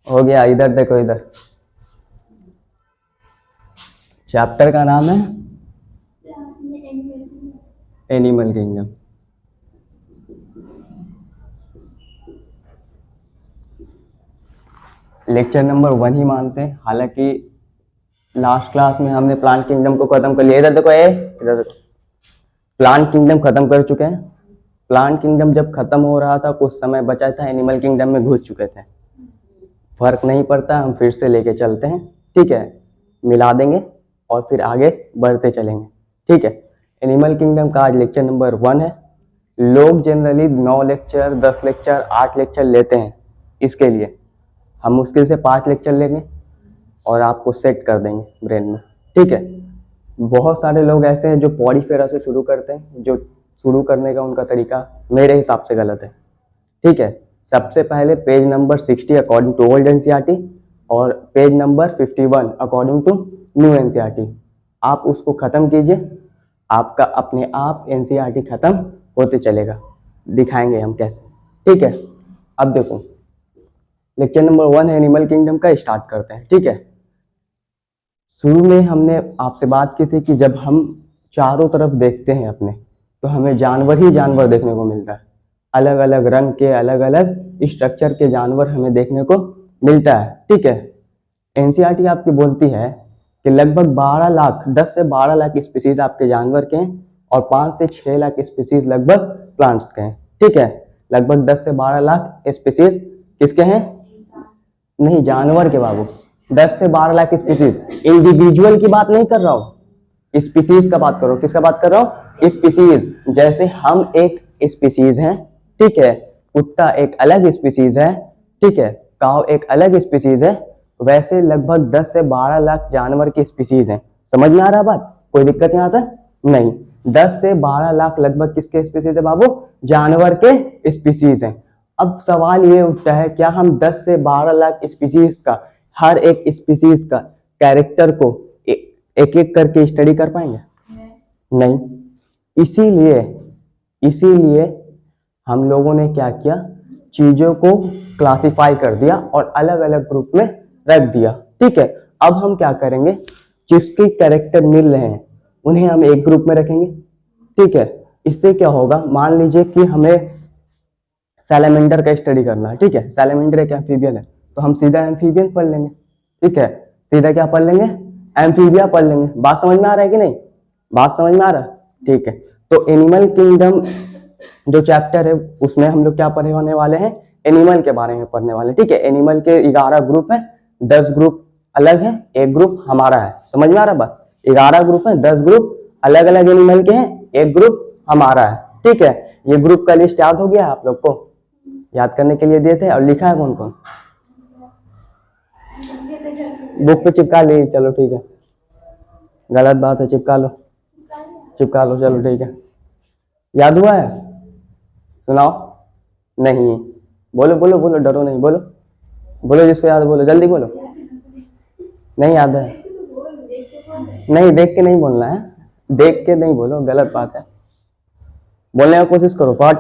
हो गया। इधर देखो, इधर चैप्टर का नाम है एनिमल किंगडम। लेक्चर नंबर 1 ही मानते हैं, हालांकि लास्ट क्लास में हमने प्लांट किंगडम को खत्म कर लिया। इधर देखो, इधर देखो, प्लांट किंगडम खत्म कर चुके हैं। प्लांट किंगडम जब खत्म हो रहा था, कुछ समय बचा था, एनिमल किंगडम में घुस चुके थे। फर्क नहीं पड़ता, हम फिर से लेके चलते हैं, ठीक है, मिला देंगे और फिर आगे बढ़ते चलेंगे, ठीक है। एनिमल किंगडम का आज लेक्चर नंबर 1 है। लोग जनरली 9 लेक्चर, 10 लेक्चर, 8 लेक्चर लेते हैं इसके लिए। हम मुश्किल से 5 लेक्चर लेंगे और आपको सेट कर देंगे ब्रेन में, ठीक है। बहुत सारे लोग ऐसे हैं जो पॉलीफेरा से शुरू करते हैं, जो शुरू करने का उनका तरीका मेरे हिसाब से गलत है, ठीक है। सबसे पहले page number 60 according to old NCERT और page number 51 according to new NCERT, आप उसको खत्म कीजिए, आपका अपने आप एनसीईआरटी खत्म होते चलेगा। दिखाएंगे हम कैसे, ठीक है। अब देखो, लेक्चर नंबर 1 है एनिमल किंगडम का, स्टार्ट करते हैं, ठीक है। शुरू में हमने आपसे बात की थी कि जब हम चारों तरफ देखते हैं अपने, तो हमें जानवर ही जानवर देखने को मिलता है। अलग अलग रंग के, अलग अलग स्ट्रक्चर के जानवर हमें देखने को मिलता है, ठीक है। एनसीईआरटी आपकी बोलती है कि लगभग 12 लाख, 10 से 12 लाख स्पीसीज आपके जानवर के हैं और 5 से 6 लाख स्पीसीज लगभग प्लांट्स के हैं, ठीक है। लगभग 10 से 12 लाख स्पीसीज किसके हैं? नहीं, जानवर के बाबू। 10 से 12 लाख स्पीसीज, इंडिविजुअल की बात नहीं कर रहा हूँ, स्पीसीज का बात करो। किसका बात कर रहा हूँ? स्पीसीज। जैसे हम एक स्पीसीज हैं, ठीक है, कुत्ता एक अलग स्पीसीज है, ठीक है, काऊ एक अलग स्पीसीज है, वैसे लगभग 10 से 12 लाख जानवर की स्पीसीज हैं। समझ में आ रहा बात? कोई दिक्कत यहाँ तक? नहीं। 10 से 12 लाख लगभग किसके स्पीसीज है बाबू? जानवर के स्पीसीज हैं। अब सवाल ये उठता है, क्या हम 10 से 12 लाख स्पीसीज का, हर एक स्पीसीज का कैरेक्टर को एक एक करके स्टडी कर पाएंगे? नहीं। इसीलिए हम लोगों ने क्या किया, चीजों को क्लासिफाई कर दिया और अलग अलग ग्रुप में रख दिया, ठीक है। अब हम क्या करेंगे, जिसके कैरेक्टर मिल रहे हैं उन्हें हम एक ग्रुप में रखेंगे, ठीक है। इससे क्या होगा, मान लीजिए कि हमें सैलेमेंडर का स्टडी करना है, ठीक है। सैलेमेंडर एक एम्फीबियन है, तो हम सीधा एम्फीबियन पढ़ लेंगे, ठीक है। सीधा क्या पढ़ लेंगे? एम्फीबिया पढ़ लेंगे। बात समझ में आ रहा है कि नहीं? बात समझ में आ रहा है, ठीक है। तो एनिमल किंगडम जो चैप्टर है उसमें हम लोग क्या पढ़ने वाले हैं? एनिमल के बारे में पढ़ने वाले, ठीक है। एनिमल के 11 ग्रुप है, 10 ग्रुप अलग है, एक ग्रुप हमारा है। समझ में आ रहा बात? 11 ग्रुप है, 10 ग्रुप अलग अलग एनिमल के हैं, एक ग्रुप हमारा है, ठीक है। ये ग्रुप का लिस्ट याद हो गया आप लोग को? याद करने के लिए दिए थे और लिखा है कौन कौन? बुक पे चिपका ली, चलो ठीक है, गलत बात है, चिपका लो चलो ठीक है। याद हुआ है? सुनाओ। नहीं, बोलो बोलो बोलो, डरो नहीं, बोलो बोलो, जिसको याद बोलो, जल्दी बोलो। नहीं याद है? नहीं, देख के नहीं बोलना है, देख के नहीं बोलो, गलत बात है। बोलने की कोशिश करो, पार्ट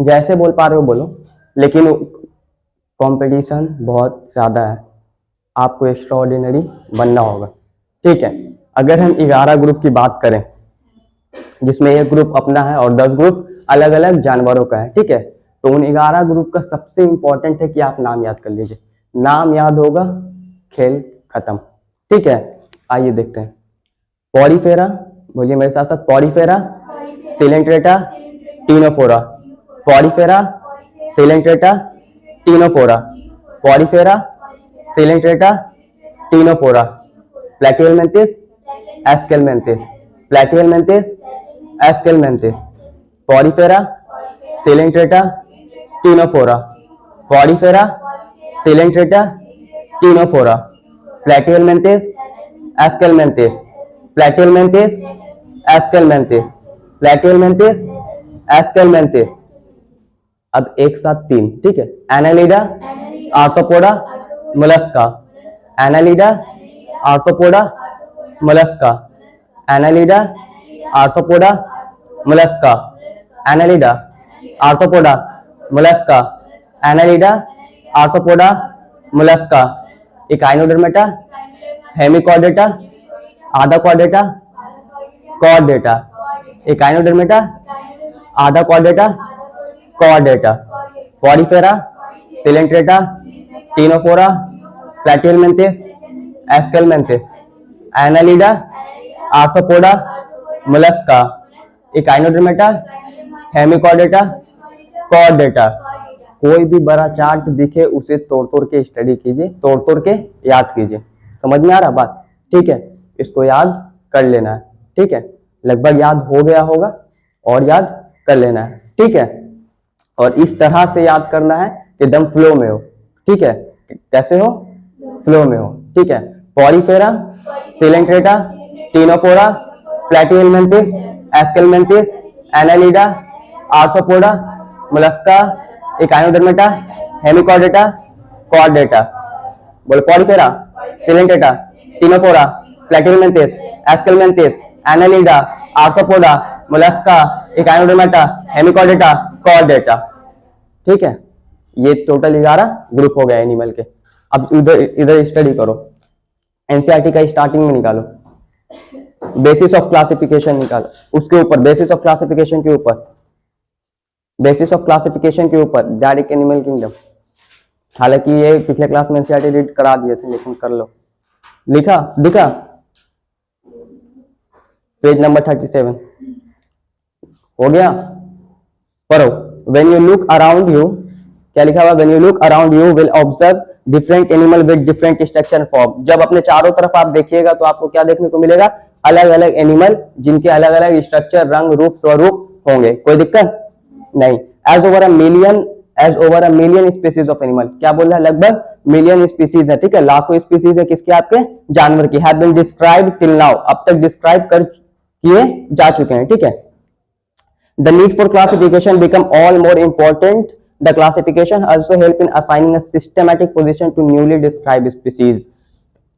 जैसे बोल पा रहे हो बोलो, लेकिन कंपटीशन बहुत ज्यादा है, आपको एक्स्ट्राऑर्डिनरी बनना होगा, ठीक है। अगर हम 11 ग्रुप की बात करें, जिसमें एक ग्रुप अपना है और 10 ग्रुप अलग अलग जानवरों का है, ठीक है, तो उन 11 ग्रुप का सबसे इंपॉर्टेंट है कि आप नाम याद कर लीजिए। नाम याद होगा, खेल खत्म, ठीक है। आइए देखते हैं। पॉलीफेरा, बोलिए मेरे साथ साथ, Porifera, Coelenterata, Ctenophora. Porifera, Coelenterata, Ctenophora. Porifera, Coelenterata, Ctenophora. Platyhelminthes, Aschelminthes. Platyhelminthes, Aschelminthes. Porifera, Coelenterata, Ctenophora. Porifera, Coelenterata, Ctenophora. Platyhelminthes, Aschelminthes. Platyhelminthes, Aschelminthes. Platyhelminthes, Aschelminthes. अब एक साथ 3, ठीक है। Annelida, Arthropoda, Mollusca. Annelida, Arthropoda, Mollusca. Annelida, Arthropoda, Mollusca. Annelida, Arthropoda, Mollusca. Annelida, Arthropoda, Mollusca, Echinodermata, Hemichordata, आधा Chordata, Chordata, Echinodermata, आधा Chordata, Chordata, Porifera, Coelenterata, Ctenophora, Platyhelminthes, Aschelminthes, Annelida, Arthropoda, Mollusca, Echinodermata, Hemichordata, Chordata. कोई भी बड़ा chart दिखे उसे तोड़ तोड़ के स्टडी कीजिए, तोड़ तोड़ के याद कीजिए। समझ में आ रहा बात? ठीक है, इसको याद कर लेना है। ठीक है, लगभग याद हो गया होगा और याद कर लेना है। ठीक है, और इस तरह से याद करना है कि एकदम फ्लो में हो। ठीक है, कैसे हो? फ्लो में हो। ठीक है, Porifera, Coelenterata, Ctenophora, Platyhelminthes, Aschelminthes, Annelida, Arthropoda, Mollusca, Echinodermata, Hemichordata, Chordata. बोलो Porifera, Coelenterata, Ctenophora, Platyhelminthes, Aschelminthes, Annelida, Arthropoda, Mollusca, Echinodermata, Hemichordata, Chordata. ठीक है, ये टोटल 11 ग्रुप हो गया एनिमल के। अब इधर स्टडी करो, एनसीईआरटी का स्टार्टिंग में निकालो, बेसिस ऑफ क्लासिफिकेशन निकालो, उसके ऊपर बेसिस ऑफ क्लासिफिकेशन के ऊपर, बेसिस ऑफ क्लासिफिकेशन के ऊपर डायरेक्ट एनिमल किंगडम। हालांकि ये पिछले क्लास में एनसीईआरटी रीड करा दिए थे, लेकिन कर लो। लिखा दिखा? पेज नंबर 37 हो गया? पढ़ो। When you look around you, क्या लिखा हुआ? When you look around you will observe different animal with different structure form. जब अपने चारों तरफ आप देखिएगा तो आपको क्या देखने को मिलेगा? अलग अलग एनिमल जिनके अलग अलग स्ट्रक्चर, रंग, रूप, स्वरूप होंगे। कोई दिक्कत नहीं। As over a million species of animal, क्या बोल रहा है? लगभग मिलियन स्पीसीज है। ठीक है, लाखों स्पीसीज है किसके? आपके जानवर की। Have been described till now, अब तक डिस्क्राइब कर किए जा चुके हैं। ठीक है, the need for classification become all more important. The classification also help in assigning a systematic position to newly describe species.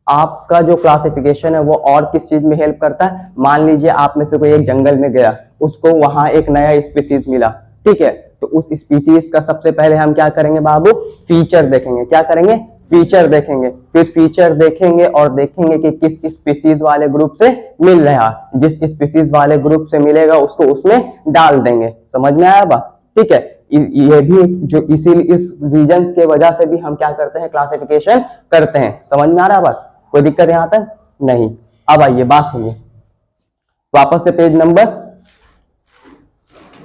आपका जो क्लासिफिकेशन है वो और किस चीज में हेल्प करता है? मान लीजिए आप में से कोई एक जंगल में गया, उसको वहां एक नया स्पीसीज मिला। ठीक है, तो उस स्पीसीज का सबसे पहले हम क्या करेंगे बाबू? फीचर देखेंगे। क्या करेंगे? फीचर देखेंगे। फिर फीचर देखेंगे और देखेंगे कि किस स्पीसीज वाले ग्रुप से मिल रहा है। जिस स्पीसीज वाले ग्रुप से मिलेगा उसको उसमें डाल देंगे। समझ में आया बात? ठीक है, ये भी जो इसीलिए इस रीजन के वजह से भी हम क्या करते हैं? क्लासिफिकेशन करते हैं। समझ में आ रहा बात? कोई दिक्कत यहां तक नहीं? अब आइए बात सुनिए, वापस से पेज नंबर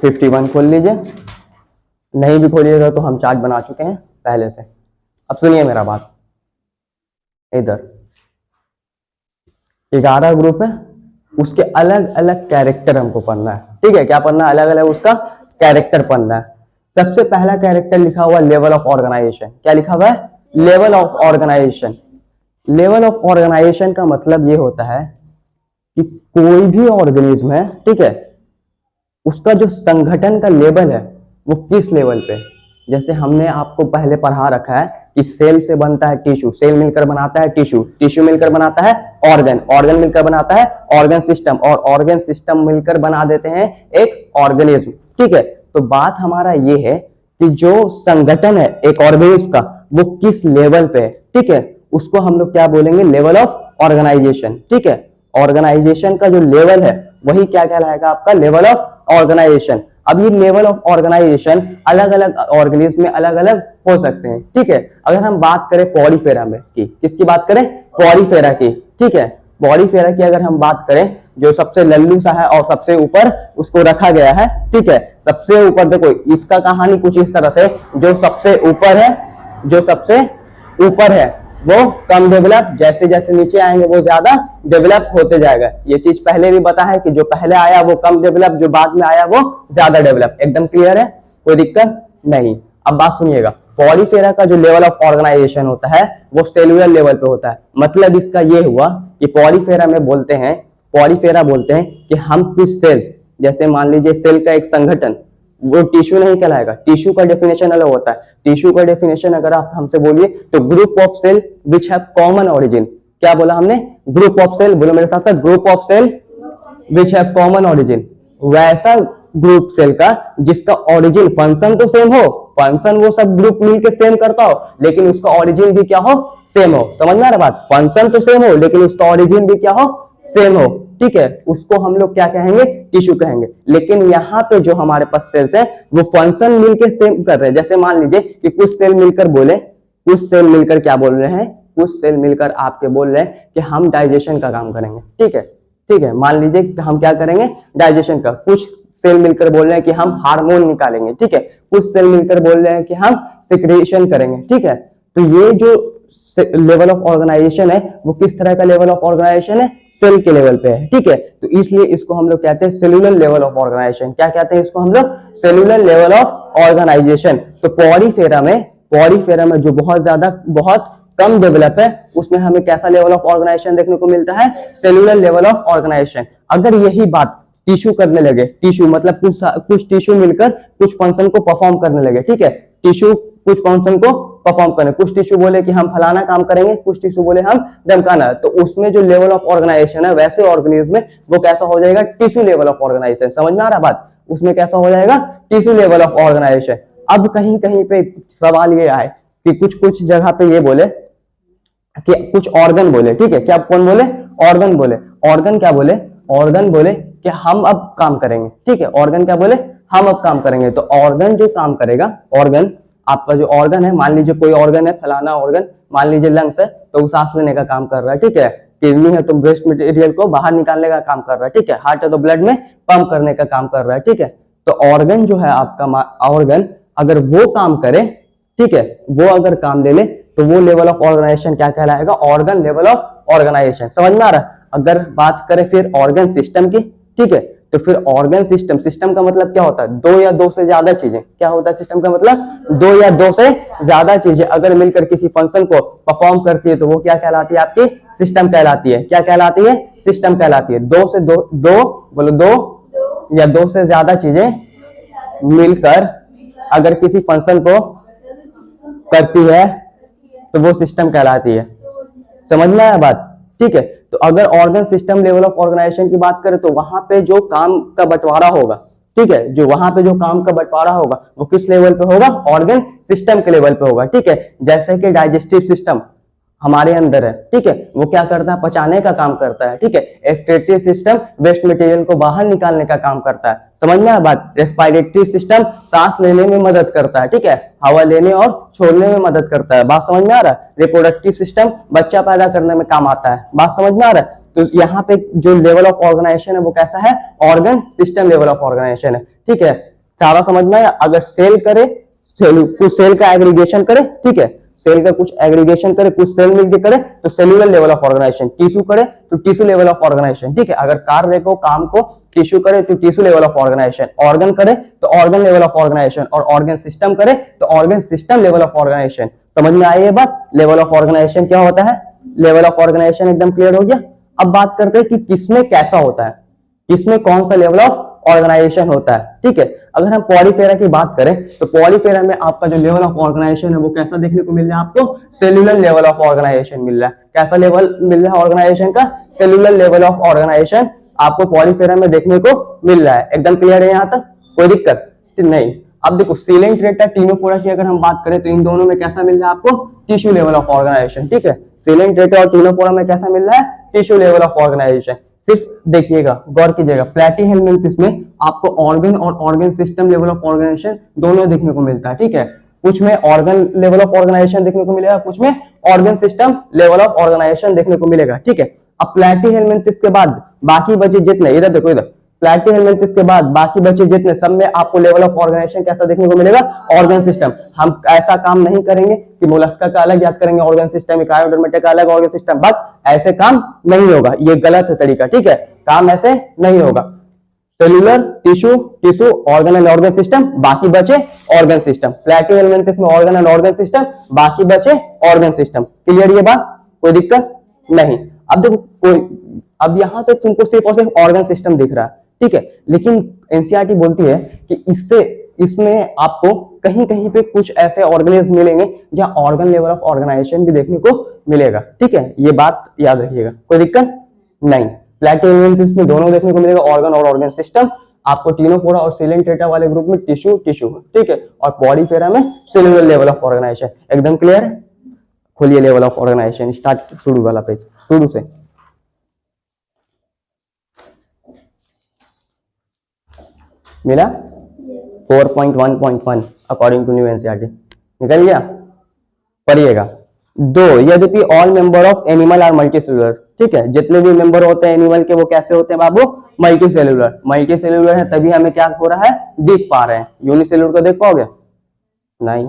51 खोल लीजिए। नहीं भी खोलिएगा तो हम चार्ट बना चुके हैं पहले से। अब सुनिए मेरा बात, इधर 11 ग्रुप है, उसके अलग अलग कैरेक्टर हमको पढ़ना है। ठीक है, क्या पढ़ना है? अलग अलग उसका कैरेक्टर पढ़ना है। सबसे पहला कैरेक्टर लिखा हुआ लेवल ऑफ ऑर्गेनाइजेशन। क्या लिखा हुआ है? Level of organisation. Level of organisation का मतलब ये होता है कि कोई भी ऑर्गेनिज्म है, ठीक है, उसका जो संगठन का लेवल है वो किस लेवल पे। जैसे हमने आपको पहले पढ़ा रखा है कि सेल से बनता है टिश्यू, सेल मिलकर बनाता है टिश्यू, टिश्यू मिलकर बनाता है ऑर्गन, ऑर्गन मिलकर बनाता है ऑर्गन सिस्टम, और ऑर्गन सिस्टम मिलकर बना देते हैं एक ऑर्गेनिज्म। ठीक है, तो बात हमारा ये है कि जो संगठन है एक ऑर्गेनिज्म का वो किस लेवल पे है। ठीक है, उसको हम लोग क्या बोलेंगे? Level of organisation. ठीक है, ऑर्गेनाइजेशन का जो लेवल है वही क्या कहलाएगा? आपका लेवल ऑफ ऑर्गेनाइजेशन। अब ये लेवल ऑफ ऑर्गेनाइजेशन अलग अलग ऑर्गेनिज्म में अलग अलग हो सकते हैं। ठीक है, अगर हम बात करें पॉरीफेरा में की, किसकी बात करें? पॉरीफेरा की। ठीक है, पॉरीफेरा की अगर हम बात करें, जो सबसे लल्लू सा है और सबसे ऊपर उसको रखा गया है। ठीक है, सबसे ऊपर देखो, इसका कहानी कुछ इस तरह से, जो सबसे ऊपर है, जो सबसे ऊपर है वो कम डेवलप, जैसे जैसे नीचे आएंगे वो ज्यादा डेवलप होते जाएगा। ये चीज पहले भी पता है कि जो पहले आया वो कम डेवलप, जो बाद में आया वो ज्यादा डेवलप। एकदम क्लियर है? कोई दिक्कत नहीं? अब बात सुनिएगा, पॉलीफेरा का जो लेवल ऑफ ऑर्गेनाइजेशन होता है वो सेलुलर लेवल पे होता है। मतलब इसका ये हुआ कि पॉलीफेरा में बोलते हैं, पॉलीफेरा बोलते हैं कि हम कुछ सेल्स, जैसे मान लीजिए सेल का एक संगठन, वो टिश्यू नहीं कहलाएगा। टिश्यू का डेफिनेशन अलग होता है। टिश्यू का डेफिनेशन अगर आप हमसे बोलिए तो group of cell which have common origin. क्या बोला हमने? Group of cell. बोलो मेरे साथ, group of cell which have common origin. वैसा ग्रुप सेल का जिसका ओरिजिन, फंक्शन तो सेम हो फंक्शन वो सब ग्रुप मिलके सेम करता हो लेकिन उसका ओरिजिन भी क्या हो, सेम हो। समझ में आ रहा बात, फंक्शन तो सेम हो लेकिन उसका ओरिजिन भी क्या हो, सेम हो। ठीक है, उसको हम लोग क्या कहेंगे, टिश्यू कहेंगे। लेकिन यहाँ पे जो हमारे पास सेल्स है वो फंक्शन मिलके सेम कर रहे हैं। जैसे मान लीजिए कि कुछ सेल मिलकर बोले, कुछ सेल मिलकर क्या बोल रहे हैं, कुछ सेल मिलकर आपके बोल रहे हैं कि हम डाइजेशन का काम करेंगे। ठीक है, ठीक है, मान लीजिए कि हम क्या करेंगे, डाइजेशन का। कुछ सेल मिलकर बोल रहे हैं कि हम हार्मोन निकालेंगे। ठीक है, कुछ सेल मिलकर बोल रहे हैं कि हम सिक्रेशन करेंगे। ठीक है, तो ये जो लेवल ऑफ ऑर्गेनाइजेशन है वो किस तरह का लेवल ऑफ ऑर्गेनाइजेशन है, सेल के लेवल पे है। ठीक है, तो इसलिए इसको हम लोग कहते हैं सेलुलर लेवल ऑफ ऑर्गेनाइजेशन। क्या कहते हैं इसको हम लोग, सेलुलर लेवल ऑफ ऑर्गेनाइजेशन। तो पॉरीफेरा में जो बहुत कम डेवलप है उसमें हमें कैसा लेवल ऑफ ऑर्गेनाइजेशन देखने को मिलता है, सेलुलर लेवल ऑफ ऑर्गेनाइजेशन। अगर यही बात टिश्यू करने लगे, टिश्यू मतलब कुछ टिश्यू मिलकर कुछ फंक्शन को परफॉर्म करने लगे। ठीक है, टिश्यू कुछ फंक्शन को परफॉर्म करें, कुछ टिश्यू बोले कि हम फलाना काम करेंगे, कुछ टिश्यू बोले हम धमकाना, तो उसमें जो लेवल ऑफ ऑर्गेनाइजेशन है वैसे ऑर्गेनिज्म में वो कैसा हो जाएगा, टिश्यू लेवल ऑफ ऑर्गेनाइजेशन। समझ में आ रहा बात, उसमें कैसा हो जाएगा, टिश्यू लेवल ऑफ ऑर्गेनाइजेशन। अब कहीं कहीं पे सवाल ये आए कि कुछ जगह पे ये बोले कि कुछ ऑर्गन बोले। ठीक है, क्या कौन बोले, ऑर्गन बोले। ऑर्गन क्या बोले, ऑर्गन बोले कि हम अब काम करेंगे। ठीक है, ऑर्गन क्या बोले, हम अब काम करेंगे। तो ऑर्गन जो काम करेगा, ऑर्गन आपका जो ऑर्गन है, मान लीजिए कोई ऑर्गन है, फलाना ऑर्गन, मान लीजिए लंग्स है तो वो सांस लेने का काम कर रहा है। ठीक है, किडनी है तो वेस्ट मटेरियल को बाहर निकालने का काम कर रहा है। ठीक है, हार्ट है तो ब्लड में पंप करने का काम कर रहा है। ठीक है, तो ऑर्गन जो है आपका, ऑर्गन अगर वो काम करे, ठीक है, वो अगर काम ले ले तो वो लेवल ऑफ ऑर्गेनाइजेशन क्या कहलाएगा, ऑर्गन लेवल ऑफ ऑर्गेनाइजेशन। समझ में आ रहा है। अगर बात करें फिर ऑर्गन सिस्टम की, ठीक है, तो फिर ऑर्गन सिस्टम, सिस्टम का मतलब क्या होता है, दो या दो से ज्यादा चीजें। क्या होता है सिस्टम का मतलब, दो या दो से ज्यादा चीजें अगर मिलकर किसी फंक्शन को परफॉर्म करती है तो वो क्या कहलाती है, आपकी सिस्टम कहलाती है। क्या कहलाती है, सिस्टम कहलाती है। दो या दो से ज्यादा चीजें मिलकर अगर किसी फंक्शन को करती है तो वो सिस्टम कहलाती है। समझ में आया बात। ठीक है, तो अगर organ system level of organisation की बात करें तो वहां पे जो काम का बंटवारा होगा, ठीक है, जो वहां पे जो काम का बंटवारा होगा वो किस लेवल पे होगा, ऑर्गन सिस्टम के लेवल पे होगा। ठीक है, जैसे कि डाइजेस्टिव सिस्टम हमारे अंदर है, ठीक है, वो क्या करता है, पचाने का काम करता है। ठीक है, एक्सक्रीटरी सिस्टम वेस्ट मटेरियल को बाहर निकालने का काम करता है। समझ में आया बात। रेस्पिरेटरी सिस्टम सांस लेने में मदद करता है। ठीक है, हवा लेने और छोड़ने में मदद करता है। बात समझ में आ रहा है। रिप्रोडक्टिव सिस्टम बच्चा पैदा करने में काम आता है। बात समझ में आ रहा है। तो यहाँ पे जो लेवल ऑफ ऑर्गेनाइजेशन है वो कैसा है, organ system level of organisation है। ठीक है, सारा समझ में आया। अगर सेल करे, कुछ सेल का एग्रीगेशन करे, ठीक है, सेल का कुछ एग्रीगेशन करे, कुछ सेल मिलकर करे तो cellular level of organisation. Tissue करे तो टिश्यू लेवल ऑफ ऑर्गेनाइजेशन। ठीक है, अगर कार्य को, काम को टिश्यू करे तो tissue level of organisation. Organ करे तो ऑर्गन लेवल ऑफ ऑर्गेनाइजेशन, और ऑर्गन सिस्टम करे तो organ system level of organisation. समझ में आई ये बात। लेवल ऑफ ऑर्गेनाइजेशन क्या होता है, लेवल ऑफ ऑर्गेनाइजेशन एकदम क्लियर हो गया। अब बात करते हैं कि किसमें कैसा होता है, किसमें कौन सा लेवल ऑफ ऑर्गेनाइजेशन होता है। ठीक है, अगर हम पॉलीफेरा की बात करें तो पॉलीफेरा में आपका जो लेवल ऑफ ऑर्गेनाइजेशन है वो कैसा देखने को मिल रहा है, आपको सेलुलर लेवल ऑफ ऑर्गेनाइजेशन मिल रहा है। कैसा लेवल मिल रहा है ऑर्गेनाइजेशन का, सेलुलर लेवल ऑफ ऑर्गेनाइजेशन आपको पॉलीफेरा में देखने को मिल रहा है। एकदम क्लियर है यहाँ तक, कोई दिक्कत नहीं। अब देखो सीलेंट्रेटा टीनोफोरा की अगर हम बात करें तो इन दोनों में कैसा मिल रहा है आपको, टिश्यू लेवल ऑफ ऑर्गेनाइजेशन। ठीक है, सीलेंट्रेटा और टीनोफोरा में कैसा मिल रहा है, टिश्यू लेवल ऑफ ऑर्गेनाइजेशन। सिर्फ देखिएगा, गौर कीजिएगा, प्लैटीहेलमिंथेस में आपको ऑर्गन और organ system level of organisation दोनों देखने को मिलता है। ठीक है, कुछ में ऑर्गन लेवल ऑफ ऑर्गेनाइजेशन देखने को मिलेगा, कुछ में organ system level of organisation देखने को मिलेगा। ठीक है, अब प्लैटीहेलमिंथेस के बाद बाकी बचे जितने, इधर देखो, इधर प्लैटीहेलमिंथेस के बाद बाकी बचे जितने, सब में आपको लेवल ऑफ ऑर्गेनाइजेशन कैसा देखने को मिलेगा, ऑर्गन सिस्टम। हम ऐसा काम नहीं करेंगे कि मोलस्का का अलग याद करेंगे ऑर्गन सिस्टम, इकायोडर्मेटा का अलग ऑर्गन सिस्टम, बस ऐसे काम नहीं होगा, ये गलत है तरीका। ठीक है, काम ऐसे नहीं होगा। Cellular, tissue, tissue, organ and organ system, बाकी बचे ऑर्गन सिस्टम। प्लैटीहेलमिंथेस में ऑर्गन एंड ऑर्गन सिस्टम, बाकी बचे ऑर्गन सिस्टम। क्लियर ये बात, कोई दिक्कत नहीं। अब देखो अब यहां से तुमको सिर्फ और सिर्फ ऑर्गन सिस्टम दिख रहा है। ठीक है, लेकिन एनसीईआरटी बोलती है कि इसमें आपको कहीं कहीं पे कुछ ऐसे ऑर्गेनिज्म मिलेंगे जहां ऑर्गन लेवल ऑफ ऑर्गेनाइजेशन भी देखने को मिलेगा। ठीक है, ये बात याद रखिएगा, कोई दिक्कत नहीं। प्लैटीहेलमिंथेस में दोनों देखने को मिलेगा, ऑर्गन और ऑर्गन सिस्टम। आपको टिनोफोरा और सिलेंट्रेटा वाले ग्रुप में टिश्यू टिश्यू, ठीक है, और पॉलीफेरा में सेलुलर लेवल ऑफ ऑर्गेनाइजेशन। एकदम क्लियर है? खोलिए लेवल ऑफ ऑर्गेनाइजेशन, स्टार्ट शुरू वाला पेज, शुरू से। मिला 4.1.1 अकॉर्डिंग टू न्यू एनसीईआरटी, निकल गया? पढ़िएगा। दो, यद्यपि all member of animal are multicellular, ठीक है, जितने भी मेंबर होते हैं एनिमल के वो कैसे होते हैं बाबू? Multicellular. मल्टी सेलुलर है तभी हमें क्या हो रहा है? दिख पा रहे हैं। यूनिसेलुलर को देख पाओगे? नहीं।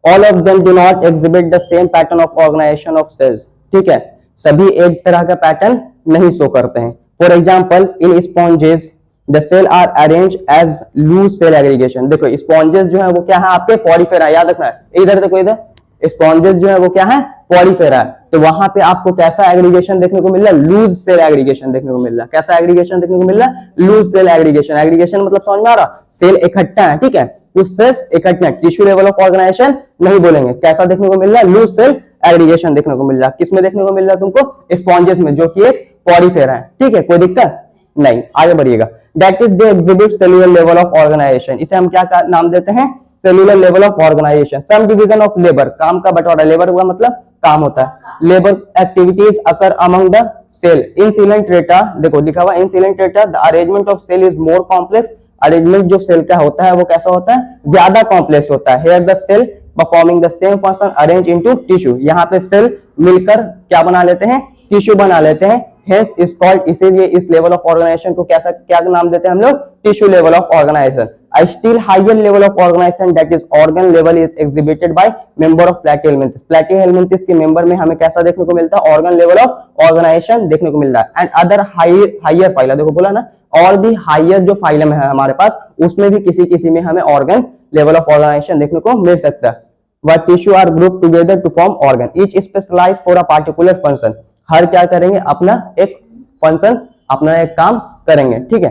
All of them do not exhibit the same pattern of organisation of cells, ठीक है, सभी एक तरह का पैटर्न नहीं शो करते हैं। For example in sponges the cell are arrange as loose cell aggregation. देखो स्पॉन्जेस जो है वो क्या है? आपके पॉलीफेरा, याद रखना है। इधर देखो, इधर स्पॉन्जेस जो है वो क्या है? पॉलीफेरा है। तो वहां पे आपको कैसा एग्रीगेशन देखने को मिल रहा है? लूज सेल एग्रीगेशन देखने को मिल रहा है। कैसा एग्रीगेशन देखने को मिल रहा है? Loose cell aggregation. एग्रीगेशन मतलब समझ में आ रहा? सेल इकट्ठा है, ठीक है, कुछ सेल्स इकट्ठे हैं। टिश्यू लेवल ऑफ ऑर्गेनाइजेशन नहीं बोलेंगे। कैसा देखने को मिल रहा है? लूज सेल एग्रीगेशन देखने को मिल रहा है। किसमें देखने को मिल रहा है तुमको? स्पॉन्जेस में, जो कि एक पॉलीफेरा है, ठीक है, कोई दिक्कत नहीं। आगे बढ़िएगा। That is they exhibit cellular level of organisation. इसे हम क्या नाम देते हैं? Cellular level of organisation. Some division of labour, काम का बंटवारा। लेबर का मतलब काम होता है। Labour activities occur among the cell in Coelenterata, देखो लिखा हुआ in Coelenterata the arrangement of cell is more complex. Arrangement जो सेल का होता है वो कैसा होता है? ज्यादा कॉम्प्लेक्स होता है। Here the cell performing the same function arrange into tissue. यहाँ पे सेल मिलकर क्या बना लेते हैं? टिश्यू बना लेते हैं। Hence is called, इसीलिए इस लेवल ऑफ ऑर्गेनाइजेशन को कैसा क्या नाम देते हैं हम लोग? Tissue level of organisation. A still higher level of organization that is organ level is exhibited by member of platyhelminthes. platyhelminthes के मेंबर में हमें कैसा देखने को मिलता है? ऑर्गन लेवल ऑफ ऑर्गेनाइजेशन देखने को मिल रहा है। एंड अदर हायर फाइलम, देखो बोला ना, और भी हायर जो फाइलम है हमारे पास उसमें भी किसी किसी में हमें ऑर्गन लेवल ऑफ ऑर्गेनाइजेशन देखने को मिल सकता है। What tissue are grouped together to form organ, each specialized for a particular function. हर क्या करेंगे? अपना एक फंक्शन, अपना एक काम करेंगे, ठीक है।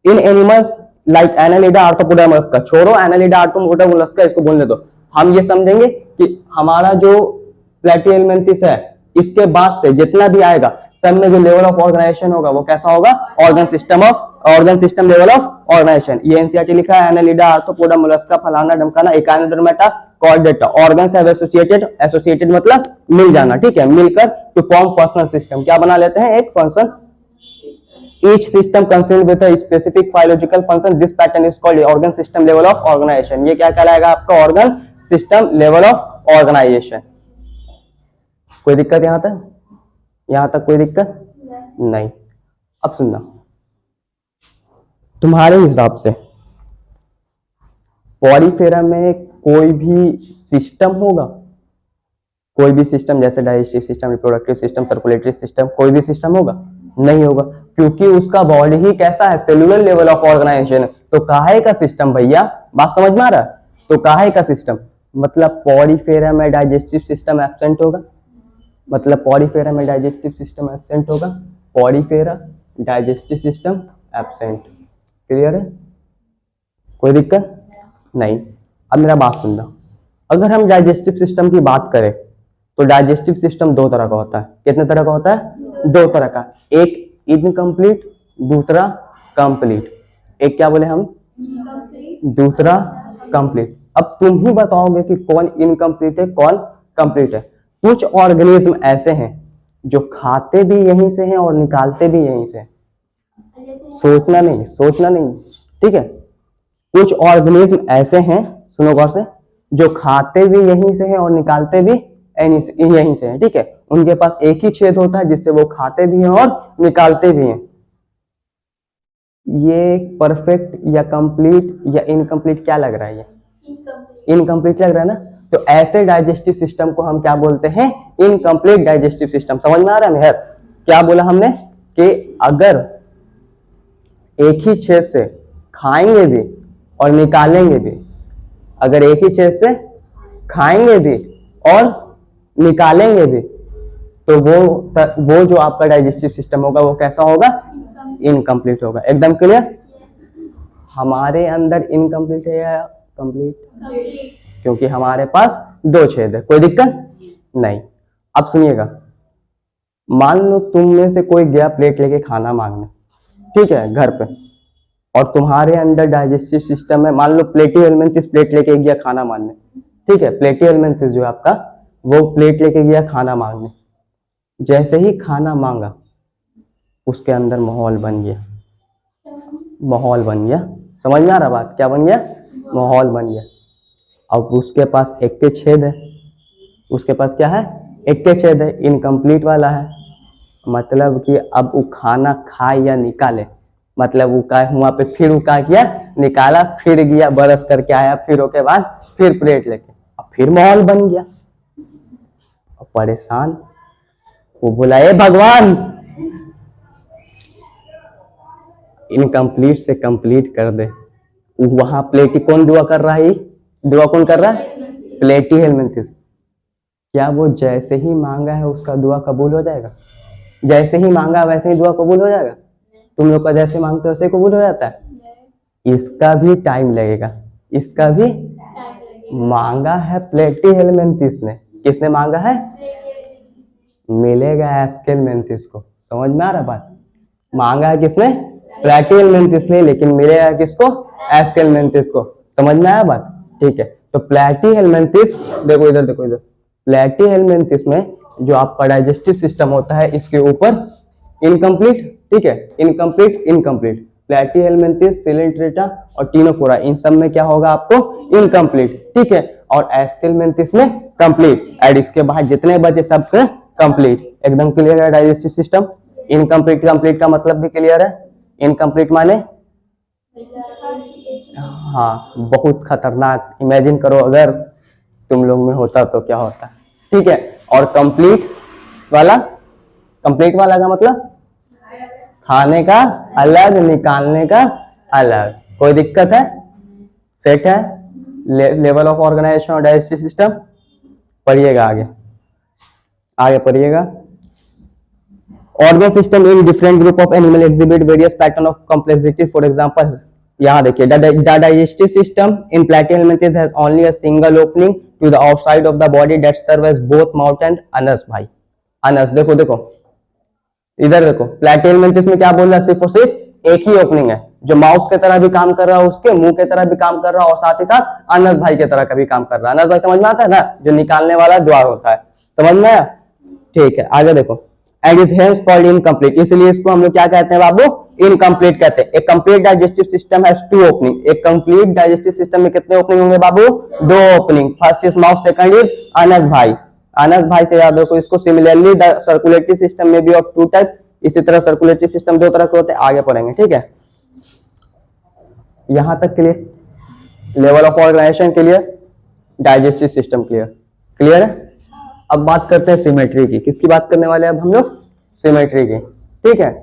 In animals like Annelida Arthropoda Mollusca, छोड़ो एनालिडा आर्थ्रोपोडा मोलस्का, इसको बोलने दो। हम ये समझेंगे कि हमारा जो प्लेटिहेल्मिन्थिस है इसके बाद से जितना भी आएगा सब में जो लेवल ऑफ ऑर्गेनाइजेशन होगा वो कैसा होगा? Organ system level of organisation. ये एनसीईआरटी लिखा है। एनालिडा आर्थ्रोपोडा मोलस्का फलाना ढमकाना Echinodermata Chordata. Organs have associated मतलब मिल जाना, ठीक है, मिलकर टू फॉर्म फंक्शनल सिस्टम। क्या बना लेते हैं? एक function. Each system concerned with a specific physiological function, this pattern is called organ system level of organisation. ये क्या कहलाएगा आपका? Organ system level of organisation. कोई दिक्कत यहां तक? यहां तक कोई दिक्कत नहीं। अब सुनना, तुम्हारे हिसाब से पॉलीफेरा में कोई भी सिस्टम होगा? कोई भी सिस्टम, जैसे digestive system, reproductive system, circulatory system, कोई भी सिस्टम होगा? नहीं होगा, क्योंकि उसका बॉडी ही कैसा है? Cellular level of organisation. तो काहे का सिस्टम भैया? बात समझ में आ रहा है? तो काहे का सिस्टम मतलब पॉलीफेरा में डाइजेस्टिव सिस्टम एब्सेंट होगा। मतलब पॉलीफेरा में डाइजेस्टिव सिस्टम एब्सेंट होगा। Porifera digestive system absent. Clear है? कोई दिक्कत नहीं। अब मेरा बात सुनना, अगर हम डाइजेस्टिव सिस्टम की बात करें तो डाइजेस्टिव सिस्टम दो तरह का होता है। कितने तरह का होता है? दो तरह का। एक इनकम्प्लीट, दूसरा कंप्लीट। एक क्या बोले हम? दूसरा कंप्लीट। अब तुम ही बताओगे कि कौन इनकम्प्लीट है कौन कंप्लीट है। कुछ ऑर्गेनिज्म ऐसे हैं जो खाते भी यहीं से हैं और निकालते भी यहीं से। सोचना नहीं, ठीक है। कुछ ऑर्गेनिज्म ऐसे हैं, सुनो गौर से, जो खाते भी यहीं से हैं और निकालते भी यहीं से हैं, ठीक है। उनके पास एक ही छेद होता है जिससे वो खाते भी हैं और निकालते भी हैं। ये परफेक्ट या कंप्लीट या इनकम्प्लीट क्या लग रहा है? ये इनकम्प्लीट लग रहा है ना। तो ऐसे डाइजेस्टिव सिस्टम को हम क्या बोलते हैं? Incomplete digestive system. समझ में आ रहा है मेहर? क्या बोला हमने कि अगर एक ही छेद से खाएंगे भी और निकालेंगे भी, अगर एक ही छेद से खाएंगे भी और निकालेंगे भी, तो वो जो आपका डाइजेस्टिव सिस्टम होगा वो कैसा होगा? इनकम्प्लीट होगा। एकदम क्लियर? हमारे अंदर इनकम्प्लीट है या कंप्लीट? क्योंकि हमारे पास दो छेद है। कोई दिक्कत नहीं। अब सुनिएगा, मान लो तुम में से कोई गया प्लेट लेके खाना मांगने, ठीक है, घर पे, और तुम्हारे अंदर डाइजेस्टिव सिस्टम है, मान लो प्लेटी हेलमिंथिस प्लेट लेके गया खाना मांगने, ठीक है, प्लेटी हेलमिंथिस जो है आपका वो प्लेट लेके गया खाना मांगने, जैसे ही खाना मांगा उसके अंदर माहौल बन गया, माहौल बन गया, समझ में आ रहा बात, क्या बन गया, माहौल बन गया। अब उसके पास एक के छेद है, उसके पास क्या है, एक के छेद है, इनकम्प्लीट वाला है, मतलब कि अब वो खाना खाए या निकाले, मतलब वो का वहां पे फिर वो क्या किया, निकाला, फिर गया बरस करके आया, फिर उसके बाद फिर प्लेट लेके, अब फिर माहौल बन गया। अब परेशान, वो बोला ए भगवान इनकम्प्लीट से कंप्लीट कर दे। वहां प्लेटी कौन दुआ कर रहा है, दुआ कौन कर रहा है, प्लेटी हेलमिंथिस। क्या वो जैसे ही मांगा है उसका दुआ कबूल हो जाएगा, जैसे ही मांगा वैसे ही दुआ कबूल हो जाएगा, तुम लोग का जैसे मांगते हो वैसे कबूल हो जाता है, इसका भी टाइम लगेगा, इसका भी मांगा है प्लेटी हेलमिंथिस ने, किसने मांगा है, मिलेगा एस्केलमेंथिस को, समझ में आ रहा बात, मांगा है किसने, प्लेटी हेलमिंथिस ने, लेकिन मिलेगा किसको, एस्केलमेंथिस को, समझ में आया बात, ठीक है। तो प्लेटी हेलमिंथिस, देखो इधर, देखो इधर, प्लेटी हेलमिंथिस में जो आपका डाइजेस्टिव सिस्टम होता है इसके ऊपर इनकम्प्लीट, ठीक है, इनकम्प्लीट इनकम्प्लीट, प्लेटी हेलमिंथिस, सिलेंट्रेटा और टीनोफोरा, इन सब में क्या होगा आपको, इनकम्प्लीट, ठीक है, और एस्केलमेंथिस में कंप्लीट, एंड इसके बाद जितने बचे सब कंप्लीट, एकदम क्लियर है डाइजेस्टिव सिस्टम। इनकम्प्लीट कंप्लीट का मतलब भी क्लियर है, इनकम्प्लीट माने, हाँ बहुत खतरनाक, इमेजिन करो अगर तुम लोग में होता तो क्या होता, ठीक है। और कंप्लीट वाला, कंप्लीट वाला का मतलब खाने का अलग, निकालने का अलग, कोई दिक्कत है, सेट है, लेवल ऑफ ऑर्गेनाइजेशन और डाइजेस्टिव सिस्टम, पढ़िएगा आगे, आगे पढ़िएगा। Organ system in different group of animal exhibit various pattern of complexity, for example यहाँ देखिए, the digestive system in platyhelminthes has only a single opening to the outside of the body that serve as both mouth and anus. भाई anus, देखो देखो इधर देखो, प्लेटी helminths में क्या बोल रहा है, सिर्फ और सिर्फ एक ही ओपनिंग है, जो माउथ के तरह भी काम कर रहा है, उसके मुंह के तरह भी काम कर रहा है, और साथ ही साथ अनस भाई के तरह का भी काम कर रहा है। अनस भाई समझ में आता है ना, जो निकालने वाला द्वार होता है, समझ में आया, ठीक है। आगे देखो, and is hence called incomplete, इसलिए इसको हम लोग क्या कहते हैं बाबू, इनकम्प्लीट कहते हैं। एक complete digestive system has two opening, एक कंप्लीट डाइजेस्टिव सिस्टम में कितने ओपनिंग होंगे बाबू, दो opening, first is mouth, second is anus भाई, अनस भाई से याद रखो इसको। सिमिलरली द सर्कुलेटरी सिस्टम में बी ऑफ टू टाइप, इसी तरह सर्कुलेटरी सिस्टम दो तरह के होते हैं, आगे पढ़ेंगे, ठीक है। यहां तक clear, level of organisation clear, digestive system clear, clear है। अब बात करते हैं सिमेट्री की, किसकी बात करने वाले हैं अब हम लोग, सिमेट्री की, ठीक है।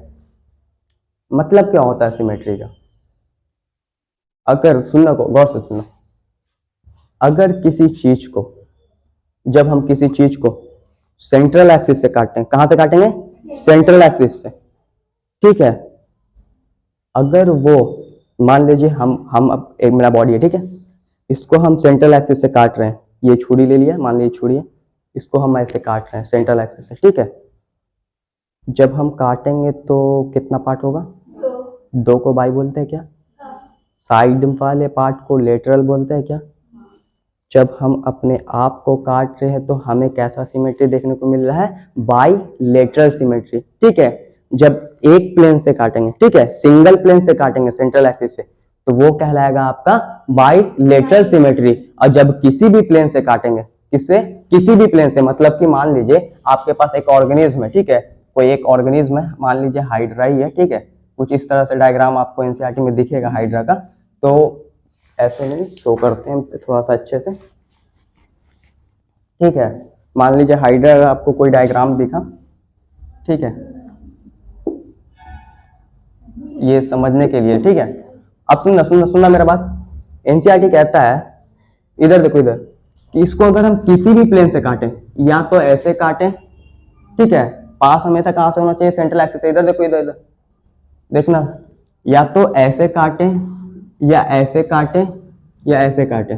मतलब क्या होता है सिमेट्री का, अगर सुनना को गौर से सुनो, अगर किसी चीज को, जब हम किसी चीज को सेंट्रल एक्सिस से काटते हैं, कहां से काटेंगे, सेंट्रल एक्सिस से, ठीक है। अगर वो मान लीजिए हम अब एक मेरा बॉडी है, ठीक है, इसको हम सेंट्रल एक्सिस से काट रहे हैं, ये छुरी ले लिया, मान लीजिए छुरी है, इसको हम ऐसे काट रहे हैं सेंट्रल एक्सिस से, ठीक है। जब हम काटेंगे तो कितना पार्ट होगा, दो को बाई बोलते हैं क्या, साइड वाले पार्ट को लेटरल बोलते हैं क्या। जब हम अपने आप को काट रहे हैं तो हमें कैसा सिमेट्री देखने को मिल रहा है, बाई लेटरल सिमेट्री, ठीक है। जब एक प्लेन से काटेंगे, ठीक है, सिंगल प्लेन से काटेंगे सेंट्रल एक्सिस से, तो वो कहलाएगा आपका बाई लेटरल सिमेट्री। और जब किसी भी प्लेन से काटेंगे, किससे, किसी भी प्लेन से, मतलब कि मान लीजिए आपके पास एक ऑर्गेनिज्म है, ठीक है, कोई एक ऑर्गेनिज्म है, मान लीजिए हाइड्रा ही है, ठीक है, कुछ इस तरह से डायग्राम आपको एनसीईआरटी में दिखेगा हाइड्रा का, तो ऐसे नहीं शो करते हैं थोड़ा सा अच्छे से, ठीक है। मान लीजिए हाइड्रा का आपको कोई डायग्राम दिखा, ठीक है, ये समझने के लिए, ठीक है। अब सुनना सुनना सुनना मेरा बात, एनसीईआरटी कहता है, इधर देखो इधर, कि इसको अगर हम किसी भी प्लेन से काटें, या तो ऐसे काटें, ठीक है, पास हमेशा कहां से होना चाहिए, सेंट्रल एक्सिस से, इधर देखो इधर इधर देखना, या तो ऐसे काटें या ऐसे काटें या ऐसे काटें,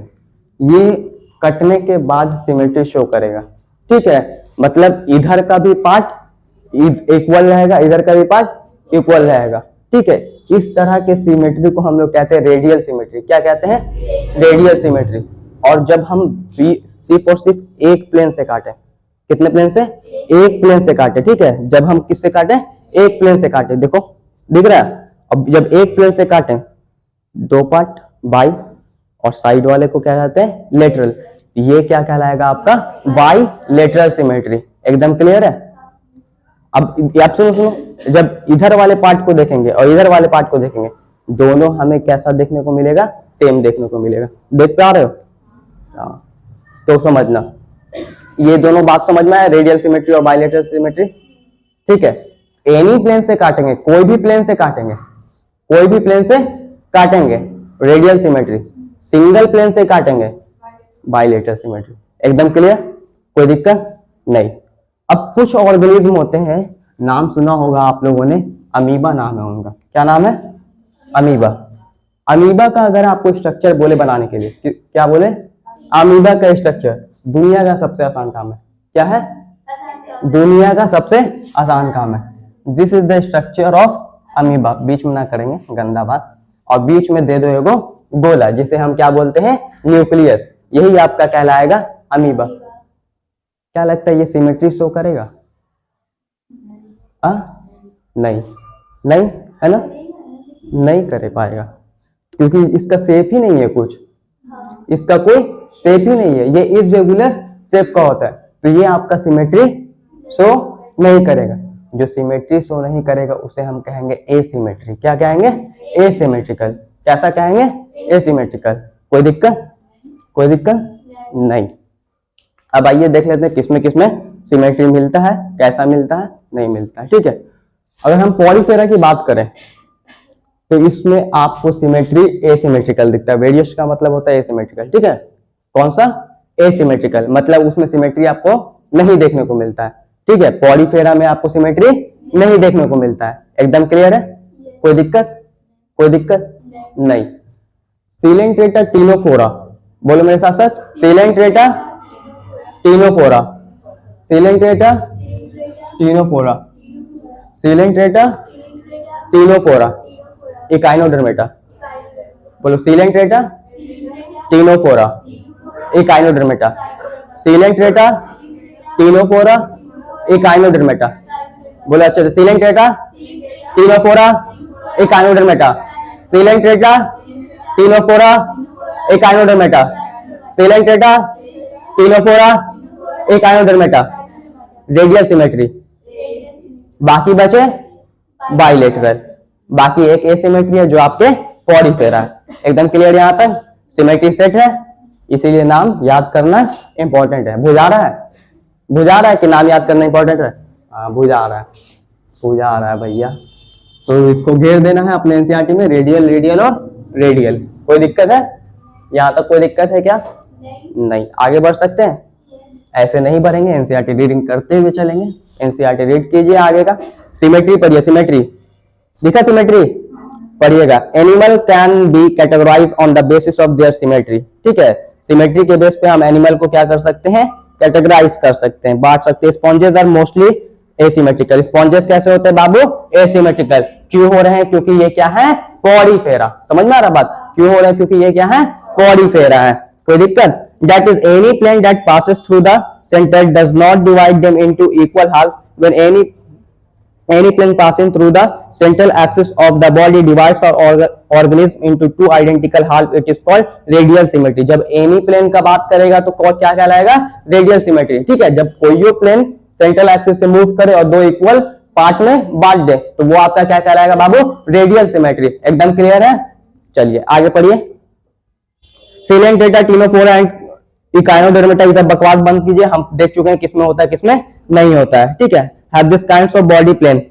ये कटने के बाद सिमेट्री शो करेगा, ठीक है। मतलब इधर का भी पार्ट इक्वल रहेगा, इधर का भी पार्ट इक्वल रहेगा, ठीक है। इस तरह के सिमेट्री को हम लोग कहते हैं रेडियल सिमेट्री। क्या कहते हैं? Radial symmetry. और जब हम सिर्फ और सिर्फ एक प्लेन से काटे, कितने प्लेन से? एक प्लेन से काटे, ठीक है। जब हम किससे काटे? एक प्लेन से काटे, देखो दिख रहा है। अब जब एक प्लेन से काटे, दो पार्ट बाई और साइड वाले को क्या कहते हैं? लेटरल। ये क्या कहलाएगा आपका? By lateral symmetry. एकदम क्लियर है? अब आप सुनो सुनो, जब इधर वाले पार्ट को देखेंगे और इधर वाले पार्ट को देखेंगे, दोनों हमें कैसा देखने को मिलेगा? सेम देखने को मिलेगा। देख पा रहे हो? हाँ, तो समझना, ये दोनों बात समझ में आया, रेडियल सिमेट्री और बाइलेटरल सिमेट्री, ठीक है। एनी प्लेन से काटेंगे, कोई भी प्लेन से काटेंगे, कोई भी प्लेन से काटेंगे रेडियल सिमेट्री, सिंगल प्लेन से काटेंगे बाइलेटरल सिमेट्री। एकदम क्लियर? कोई दिक्कत नहीं। अब कुछ ऑर्गेनिज्म होते हैं, नाम सुना होगा आप लोगों ने, अमीबा नाम है उनका। क्या नाम है? अमीबा। अमीबा का अगर आपको स्ट्रक्चर बोले बनाने के लिए, क्या बोले? अमीबा का स्ट्रक्चर दुनिया का सबसे आसान काम है। क्या है? दुनिया का सबसे आसान काम है। This is the structure of amoeba. बीच में ना करेंगे, गंदा बात। और बीच में दे दो एगो गोला, जिसे हम क्या बोलते हैं? न्यूक्लियस। यही आपका कहलाएगा अमीबा। क्या लगता है ये सिमेट्री शो करेगा? नहीं, नहीं है ना, नहीं कर पाएगा, क्योंकि इसका शेप ही नहीं है कुछ, इसका कोई शेप ही नहीं है, ये इर्रेगुलर शेप का होता है। तो ये आपका सिमेट्री शो नहीं करेगा। जो सिमेट्री शो नहीं करेगा उसे हम कहेंगे एसिमेट्री। क्या कहेंगे? एसिमेट्रिकल। कैसा कहेंगे? एसिमेट्रिकल। कोई दिक्कत? कोई दिक्कत नहीं। अब आइए देख लेते हैं किसमें किसमें सिमेट्री मिलता है, कैसा मिलता है, नहीं मिलता है, ठीक है। अगर हम पॉलीफेरा की बात करें तो इसमें आपको सिमेट्री एसिमेट्रिकल दिखता है। वेरियस का मतलब होता है एसिमेट्रिकल, ठीक है। कौन सा? एसिमेट्रिकल, मतलब उसमें सिमेट्री आपको नहीं देखने को मिलता है, ठीक है। पॉलीफेरा में आपको सिमेट्री नहीं देखने को मिलता है। एकदम क्लियर है? कोई दिक्कत? कोई दिक्कत नहीं। सिलेंट्रेटा टीनोफोरा, बोलो मेरे साथ साथ, Coelenterata Ctenophora, Coelenterata Ctenophora, Coelenterata Ctenophora, Echinodermata. बोलो Coelenterata Ctenophora, Echinodermata, Coelenterata Ctenophora, Echinodermata. बोलो अच्छे से, Coelenterata Ctenophora, Echinodermata, Coelenterata Ctenophora, Echinodermata, Coelenterata Ctenophora, Echinodermata. Radial symmetry. बाकी बचे बाइलेटरल। बाकी एक एसिमेट्री है जो आपके पॉलीफेरा है। एकदम क्लियर? यहाँ तक सिमेट्री सेट है, इसीलिए नाम याद करना इंपॉर्टेंट है। बुझा रहा है? बुझा रहा है कि नाम याद करना इंपॉर्टेंट है? हाँ, बुझा रहा है, बुझा रहा है भैया। तो इसको घेर देना है अपने एनसीईआरटी में, रेडियल, रेडियल और रेडियल। कोई दिक्कत है? यहाँ तक कोई दिक्कत है क्या? नहीं। आगे बढ़ सकते हैं? ऐसे नहीं बढ़ेंगे, एनसीईआरटी रीडिंग करते हुए चलेंगे। एनसीईआरटी रीड कीजिए आगे का। सिमेट्री पढ़िए, सिमेट्री दिखा, सिमेट्री पढ़िएगा। Animal can be categorise on the basis of their symmetry, ठीक है। सिमेट्री के बेस पे हम एनिमल को क्या कर सकते हैं? कैटेगराइज कर सकते हैं, बांट सकते हैं। Sponges are mostly asymmetrical. Sponges कैसे होते हैं बाबू? एसिमेट्रिकल। क्यों हो रहे हैं? क्योंकि ये क्या है? पॉलीफेरा। समझ में आ रहा बात? क्यों हो रहा है? क्योंकि ये क्या है? पॉलीफेरा है। कोई दिक्कत? That is any plane that passes through the center does not divide them into equal halves. When any plane passing through the central axis of the body divides our organism into two identical halves, it is called radial symmetry. जब any plane का बात करेगा तो क्या कहलाएगा? radial symmetry, ठीक है। जब कोई प्लेन सेंट्रल एक्सिस से मूव करे और दो इक्वल पार्ट में बांट दे तो वो आपका क्या कहलाएगा बाबू? Radial symmetry. एकदम क्लियर है? चलिए आगे पढ़िए। सिलेंट्रेटा टीनोफोरा एंड इकाइनोडर्मेटा, ये बकवास बंद कीजिए। हम देख चुके हैं किसमें होता है किसमें नहीं होता है, ठीक है। Have this kinds of body plan.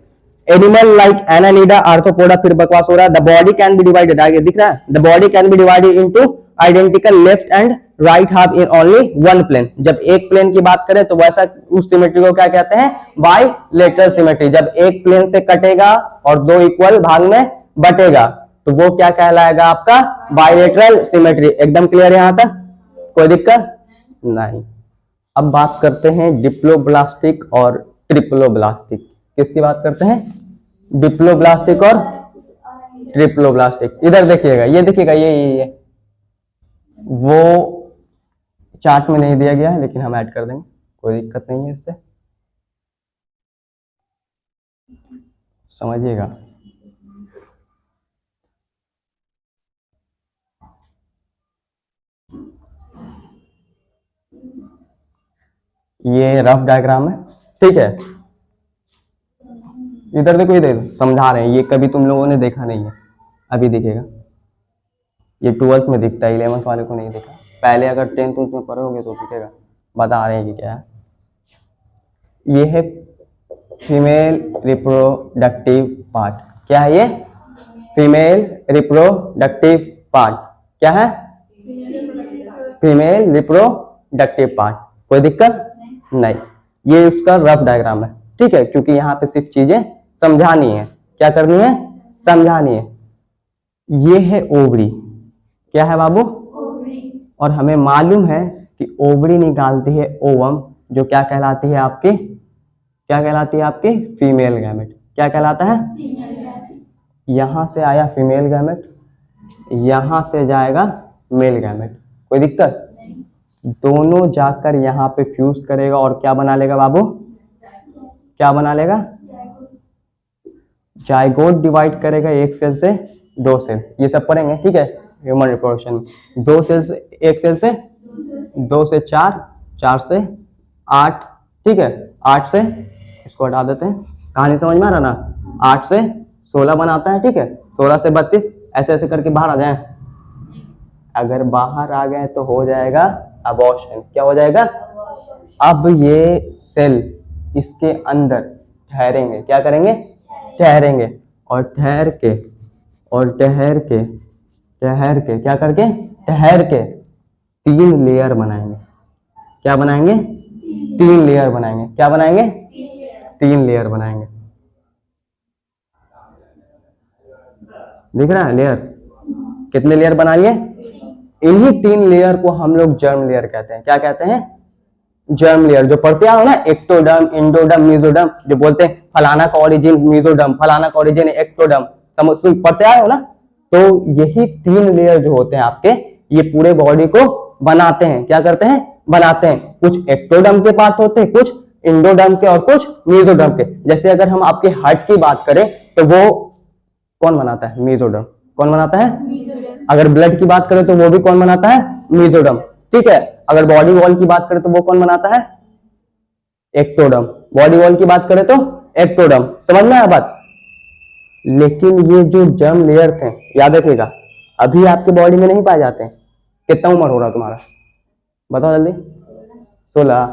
Animal like Annelida, Arthropoda, फिर बकवास हो रहा है। The body can be divided, आगे दिख रहा है, the body can be divided into identical left and right half in only one plane. जब एक प्लेन की बात करें तो वैसा उस सिमेट्री को क्या कहते हैं? Bilateral symmetry. जब एक प्लेन से कटेगा और दो इक्वल भाग में बटेगा तो वो क्या कहलाएगा? आपका बाइलेटरल सिमेट्री। एकदम क्लियर है यहाँ तक? कोई दिक्कत नहीं। अब बात करते हैं डिप्लोब्लास्टिक और ट्रिप्लोब्लास्टिक। किसकी बात करते हैं? डिप्लोब्लास्टिक और ट्रिप्लोब्लास्टिक। इधर देखिएगा, ये देखिएगा, ये वो चार्ट में नहीं दिया गया है लेकिन हम ऐड कर देंगे, कोई दिक्कत नहीं है इससे, समझिएगा। ये रफ डायग्राम है, ठीक है। इधर देखो, इधर समझा रहे हैं, ये कभी तुम लोगों ने देखा नहीं है, अभी दिखेगा। ये 12th में दिखता है, 11th वाले को नहीं दिखा, पहले अगर 10th में पढ़ोगे तो दिखेगा। बता रहे हैं कि क्या है। ये है फीमेल रिप्रोडक्टिव पार्ट। क्या है ये? Female reproductive part. क्या है? Female reproductive part. कोई दिक्कत नहीं। ये उसका रफ डायग्राम है, ठीक है, क्योंकि यहाँ पे सिर्फ चीजें समझानी है। क्या करनी है? समझानी है। ये है ओवरी। क्या है बाबू? ओवरी। और हमें मालूम है कि ओवरी निकालती है ओवम, जो क्या कहलाती है आपके? क्या कहलाती है आपके? Female gamete. क्या कहलाता है? Female gamete. यहां से आया फीमेल गैमेट, यहां से जाएगा मेल गैमेट। कोई दिक्कत? दोनों जाकर यहाँ पे फ्यूज करेगा और क्या बना लेगा बाबू? क्या बना लेगा? जाइगोट डिवाइड करेगा एक सेल से 2 सेल। ये सब पढ़ेंगे, ठीक है, ह्यूमन रिप्रोडक्शन में। 2 सेल से, एक सेल से 2 से 4, 4 से 8, ठीक है, 8 से, इसको हटा देते हैं, कहानी समझ में आ रहा ना? 8 से 16 बनाता है, ठीक है, 16 से 32, ऐसे ऐसे करके बाहर आ जाए। अगर बाहर आ गए तो हो जाएगा अबॉर्शन। क्या हो जाएगा? अब ये सेल इसके अंदर ठहरेंगे। क्या करेंगे? ठहरेंगे। और ठहर के क्या करके? ठहर के 3 लेयर बनाएंगे। क्या बनाएंगे? 3 लेयर बनाएंगे। क्या बनाएंगे? 3 लेयर बनाएंगे। दिख रहा है लेयर? कितने लेयर बना लिए? इन्हीं 3 लेयर को हम लोग जर्म लेयर कहते हैं। क्या कहते हैं? Germ layer. जो पढ़ते आओ ना, एक्टोडर्म, इंडोडर्म, मेसोडर्म, जो बोलते हैं फलाना का ओरिजिन मेसोडर्म, फलाना का ओरिजिन एक्टोडर्म, समझ पढ़ते आए हो ना? तो यही 3 लेयर जो होते हैं आपके, ये पूरे बॉडी को बनाते हैं। क्या करते हैं? बनाते हैं। कुछ एक्टोडर्म के पार्ट होते हैं, कुछ इंडोडर्म के और कुछ मेसोडर्म के। जैसे अगर हम आपके हार्ट की बात करें तो वो कौन बनाता है? मेसोडर्म। कौन बनाता है? मेसोडर्म। अगर ब्लड की बात करें तो वो भी कौन बनाता है? मेसोडर्म, ठीक है। अगर बॉडी वॉल की बात करें तो वो कौन बनाता है? एक्टोडर्म। बॉडी वॉल की बात करें तो एक्टोडर्म। समझ में आया बात? लेकिन ये जो जर्म लेयर थे, याद रखिएगा, अभी आपके बॉडी में नहीं पाए जाते हैं। कितना उम्र हो रहा तुम्हारा? बताओ जल्दी। 16।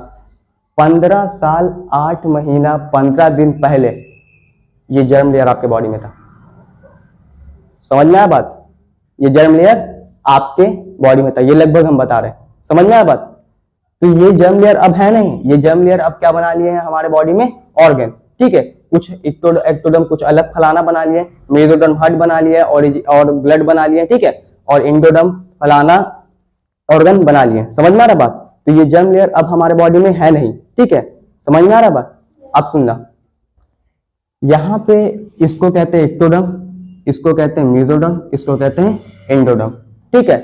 15 साल 8 महीना 15 दिन पहले ये जर्म लेयर आपके बॉडी में था। समझ में आया बात? ये जर्म लेयर आपके बॉडी में था, ये लगभग हम बता रहे हैं। समझ में आया बात? तो ये जर्म लेयर अब है नहीं। ये जर्म लेयर अब क्या बना लिए हैं हमारे बॉडी में? ऑर्गन, ठीक है। कुछ एक्टोडर्म कुछ अलग फलाना बना लिए, मेसोडर्म हार्ट बना लिया और ब्लड बना लिए, ठीक है, और इंडोडर्म फलाना ऑर्गन बना लिए। समझ में आ रहा बात? तो ये जर्म लेयर अब हमारे बॉडी में है नहीं, ठीक है। समझ में आ रहा बात? अब सुनना, यहाँ पे इसको कहते हैं एक्टोडर्म, इसको कहते हैं मेसोडर्म, इसको कहते हैं इंडोडर्म, ठीक है।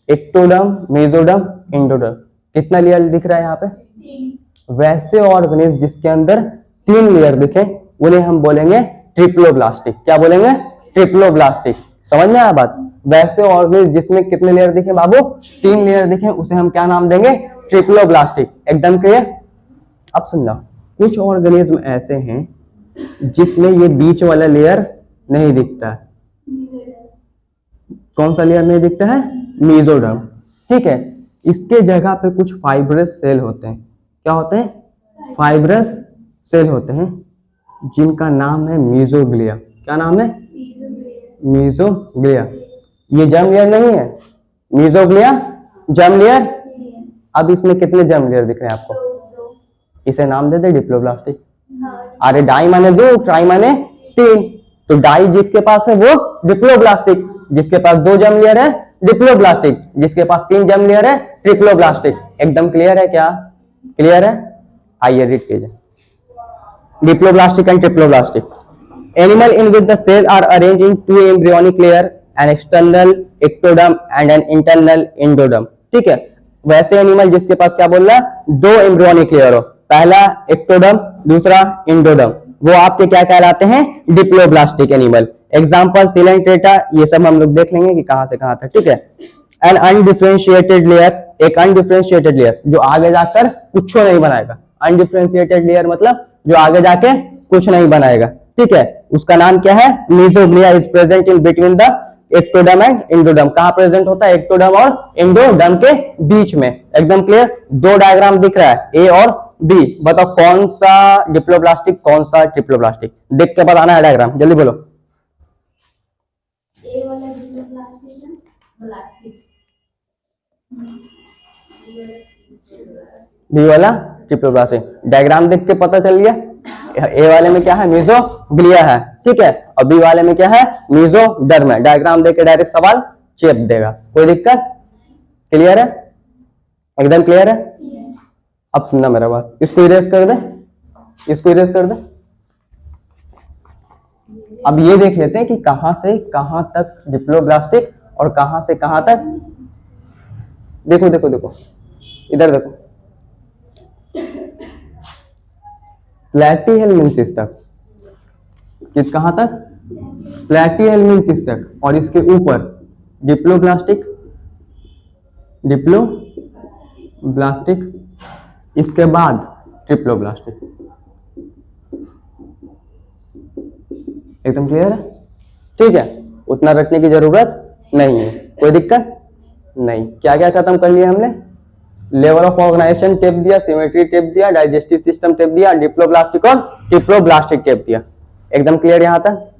Ectoderm, mesoderm, endoderm. कितना लेयर दिख रहा है यहाँ पे? 3। वैसे ऑर्गेनिज्म जिसके अंदर 3 लेयर दिखे उन्हें हम बोलेंगे ट्रिप्लोब्लास्टिक। क्या बोलेंगे? ट्रिप्लोब्लास्टिक। समझ में आया बात? वैसे ऑर्गेनिज्म जिसमें कितने लेयर दिखे बाबू? 3 लेयर दिखे, उसे हम क्या नाम देंगे? ट्रिप्लोब्लास्टिक। एकदम क्लियर? अब सुनना, कुछ ऑर्गेनिज्म ऐसे हैं जिसमें ये बीच वाला लेयर नहीं दिखता है। कौन सा लेयर नहीं दिखता है? मेसोडर्म, ठीक है। इसके जगह पे कुछ फाइब्रस सेल होते हैं। क्या होते हैं? फाइब्रस सेल होते हैं, जिनका नाम है मेसोग्लिया। क्या नाम है? मेसोग्लिया। ये जर्म लेयर नहीं है? Mesoglea germ layer. अब इसमें कितने जर्म लेयर दिख रहे हैं आपको? इसे नाम दे दे डिप्लोब्लास्टिक। अरे डाई माने 2, ट्राई माने 3, तो डाई जिसके पास है वो डिप्लोब्लास्टिक, जिसके पास 2 जर्म लेयर है डिप्लोब्लास्टिक, जिसके पास 3 जर्म लेयर है ट्रिप्लोब्लास्टिक। एकदम क्लियर है? क्या क्लियर है? आइए रीड कीजिए, diploblastic and triploblastic. Animal in which the cell are arrange in two embryonic layer, an external ectoderm and an internal endoderm. ठीक है, वैसे एनिमल जिसके पास क्या बोल रहा है, दो एम्ब्रियोनिक लेयर हो, पहला एक्टोडर्म दूसरा इंडोडर्म, वो आपके क्या कहलाते हैं, डिप्लोब्लास्टिक एनिमल। एग्जांपल सिलेंट्रेटा, ये सब हम लोग देख लेंगे कि कहां से कहां तक। ठीक है, एन अनडिफरेंशिएटेड लेयर, एक अनडिफरेंशिएटेड लेयर जो आगे जाकर कुछ नहीं बनाएगा। अनडिफरेंशिएटेड लेयर मतलब जो आगे जाके कुछ नहीं बनाएगा। ठीक है, उसका नाम क्या है, mesoglea is present in between the ectoderm and endoderm. कहां प्रेजेंट होता है, एक्टोडर्म और इंडोडर्म के बीच में। एकदम क्लियर, दो डायग्राम दिख रहा है, ए और बी। बताओ कौन सा डिप्लोब्लास्टिक कौन सा ट्रिप्लोब्लास्टिक, देख के बताना है डायग्राम, जल्दी बोलो। ए वाला डिप्लोब्लास्टिक है, ब्लास्टिक। बी वाला ट्रिप्लोब्लास्टिक। डायग्राम देख के पता चल गया, ए वाले में क्या है, मीसोग्लिया है। ठीक है, और बी वाले में क्या है, मीसोडर्म है। डायग्राम देख के डायरेक्ट सवाल चेप देगा, कोई दिक्कत? क्लियर है, एकदम क्लियर है। अब सुनना मेरा बात, इसको इरेज कर दे, इसको इरेज कर दे। अब ये देख लेते हैं कि कहां से कहां तक डिप्लोब्लास्टिक और कहां से कहां तक। देखो देखो देखो, इधर देखो, प्लैटीहेलमिन्थिस तक, किस कहां तक, प्लैटीहेलमिन्थिस तक, और इसके ऊपर डिप्लोब्लास्टिक, डिप्लोब्लास्टिक, इसके बाद ट्रिप्लोब्लास्टिक। एकदम क्लियर है, ठीक है, उतना रटने की जरूरत नहीं है, कोई दिक्कत नहीं। क्या क्या खत्म कर लिया हमने, लेवल ऑफ ऑर्गेनाइजेशन टेप दिया, सिमेट्री टेप दिया, डाइजेस्टिव सिस्टम टेप दिया, डिप्लोब्लास्टिक और ट्रिप्लोब्लास्टिक टेप दिया। एकदम क्लियर यहां तक,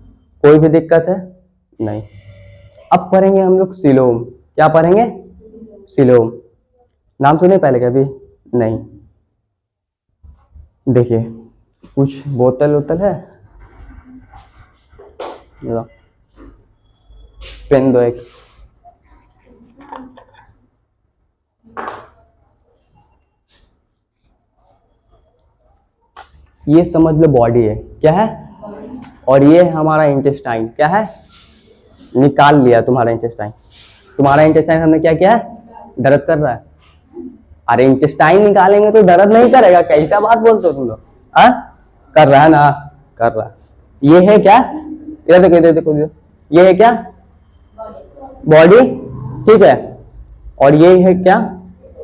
कोई भी दिक्कत है नहीं। अब पढ़ेंगे हम लोग सीलोम। क्या पढ़ेंगे, सीलोम। नाम सुने पहले कभी? नहीं। देखिए कुछ बोतल वोतल है, लो पेन दो एक। ये समझ लो बॉडी है, क्या है, और ये हमारा इंटेस्टाइन, क्या है, निकाल लिया तुम्हारा इंटेस्टाइन। तुम्हारा इंटेस्टाइन हमने क्या किया है, दर्द कर रहा है। अरे इंटेस्टाइन निकालेंगे तो दर्द नहीं करेगा, कैसा बात बोलते हो तुम लोग, कर रहा है ना, कर रहा है। ये है क्या, इधर देखो इधर देखो, ये है क्या, बॉडी। ठीक है, और ये है क्या,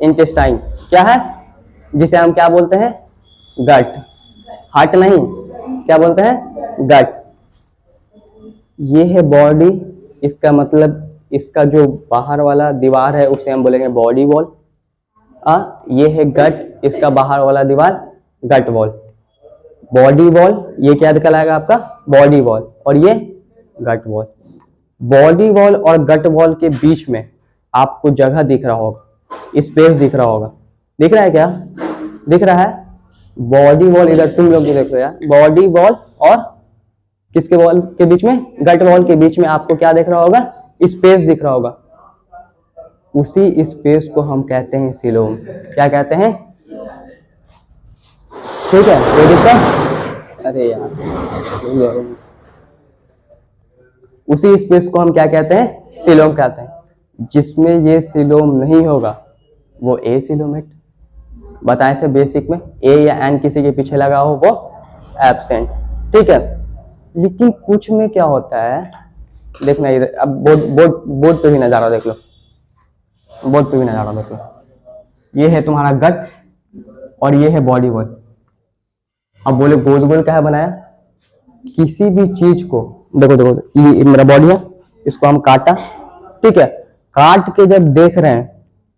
इंटेस्टाइन, क्या है, जिसे हम क्या बोलते हैं, गट। हार्ट नहीं, क्या बोलते हैं, गट। ये है बॉडी, इसका मतलब इसका जो बाहर वाला दीवार है उसे हम बोलेंगे बॉडी वॉल। ये है गट, इसका बाहर वाला दीवार गट वॉल। बॉडी वॉल, ये क्या कहलाएगा आपका, बॉडी वॉल, और ये गट वॉल। बॉडी वॉल और गट वॉल के बीच में आपको जगह दिख रहा होगा, स्पेस दिख रहा होगा, दिख रहा है क्या, दिख रहा है। बॉडी वॉल, इधर तुम लोग भी देखो यार, बॉडी वॉल और किसके वॉल के बीच में, गट वॉल के बीच में आपको क्या दिख रहा होगा, स्पेस दिख रहा होगा। उसी स्पेस को हम कहते हैं सीलोम। क्या कहते हैं, ठीक है, कोई दिक्कत? अरे यार, उसी स्पेस को हम क्या कहते हैं, सीलोम कहते हैं। जिसमें ये सीलोम नहीं होगा वो ए सीलोमेट। बताए थे बेसिक में, ए या एन किसी के पीछे लगा हो वो एब्सेंट। ठीक है, लेकिन कुछ में क्या होता है, देखना इधर, अब बोर्ड पे भी नजारा देख लो, बोर्ड पे भी नजारा देख लो। ये है तुम्हारा गट और ये है बॉडी वॉल। अब बोले गोल गोल क्या है बनाया, किसी भी चीज को, देखो देखो ये मेरा बॉडी है, इसको हम काटा, ठीक है, काट के जब देख रहे हैं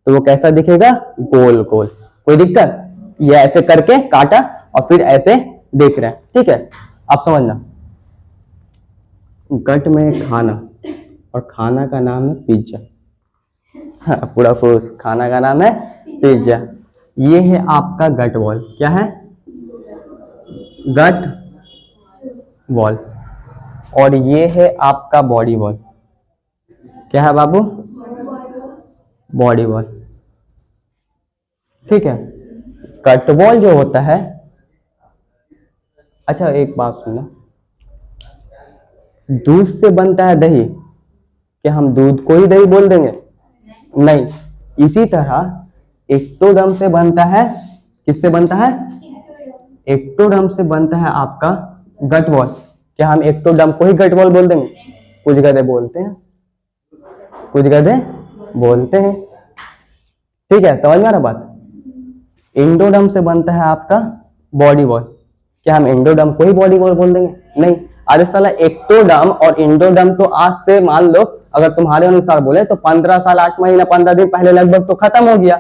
तो वो कैसा दिखेगा, गोल गोल। कोई दिक्कत, ये ऐसे करके काटा और फिर ऐसे देख रहे हैं। ठीक है, आप समझना, गट में खाना, और खाना का नाम है पिज्जा। पूरा खुश, खाना का नाम है पिज्जा। ये है आपका गट वॉल, क्या है, गट वॉल, और ये है आपका बॉडी वॉल। क्या है बाबू, बॉडी वॉल। ठीक है, गट वॉल जो होता है, अच्छा एक बात सुनना, दूध से बनता है दही, क्या हम दूध को ही दही बोल देंगे? नहीं। इसी तरह एक्टोडर्म से बनता है, किससे बनता है? एक्टोडर्म से बनता है आपका गट वॉल, क्या हम एक्टोडर्म को ही गट वॉल बोल देंगे? कुछ गधे बोलते हैं, कुछ गधे बोलते हैं। ठीक है, समझ में आ रहा बात? एंडोडर्म से बनता है आपका बॉडी वॉल, क्या हम एंडोडर्म को ही बॉडी वॉल बोल देंगे? नहीं। अरे साला एक्टोडर्म और एंडोडर्म तो आज से मान लो अगर तुम्हारे अनुसार बोले तो 15 साल 8 महीना 15 दिन पहले लगभग तो खत्म हो गया।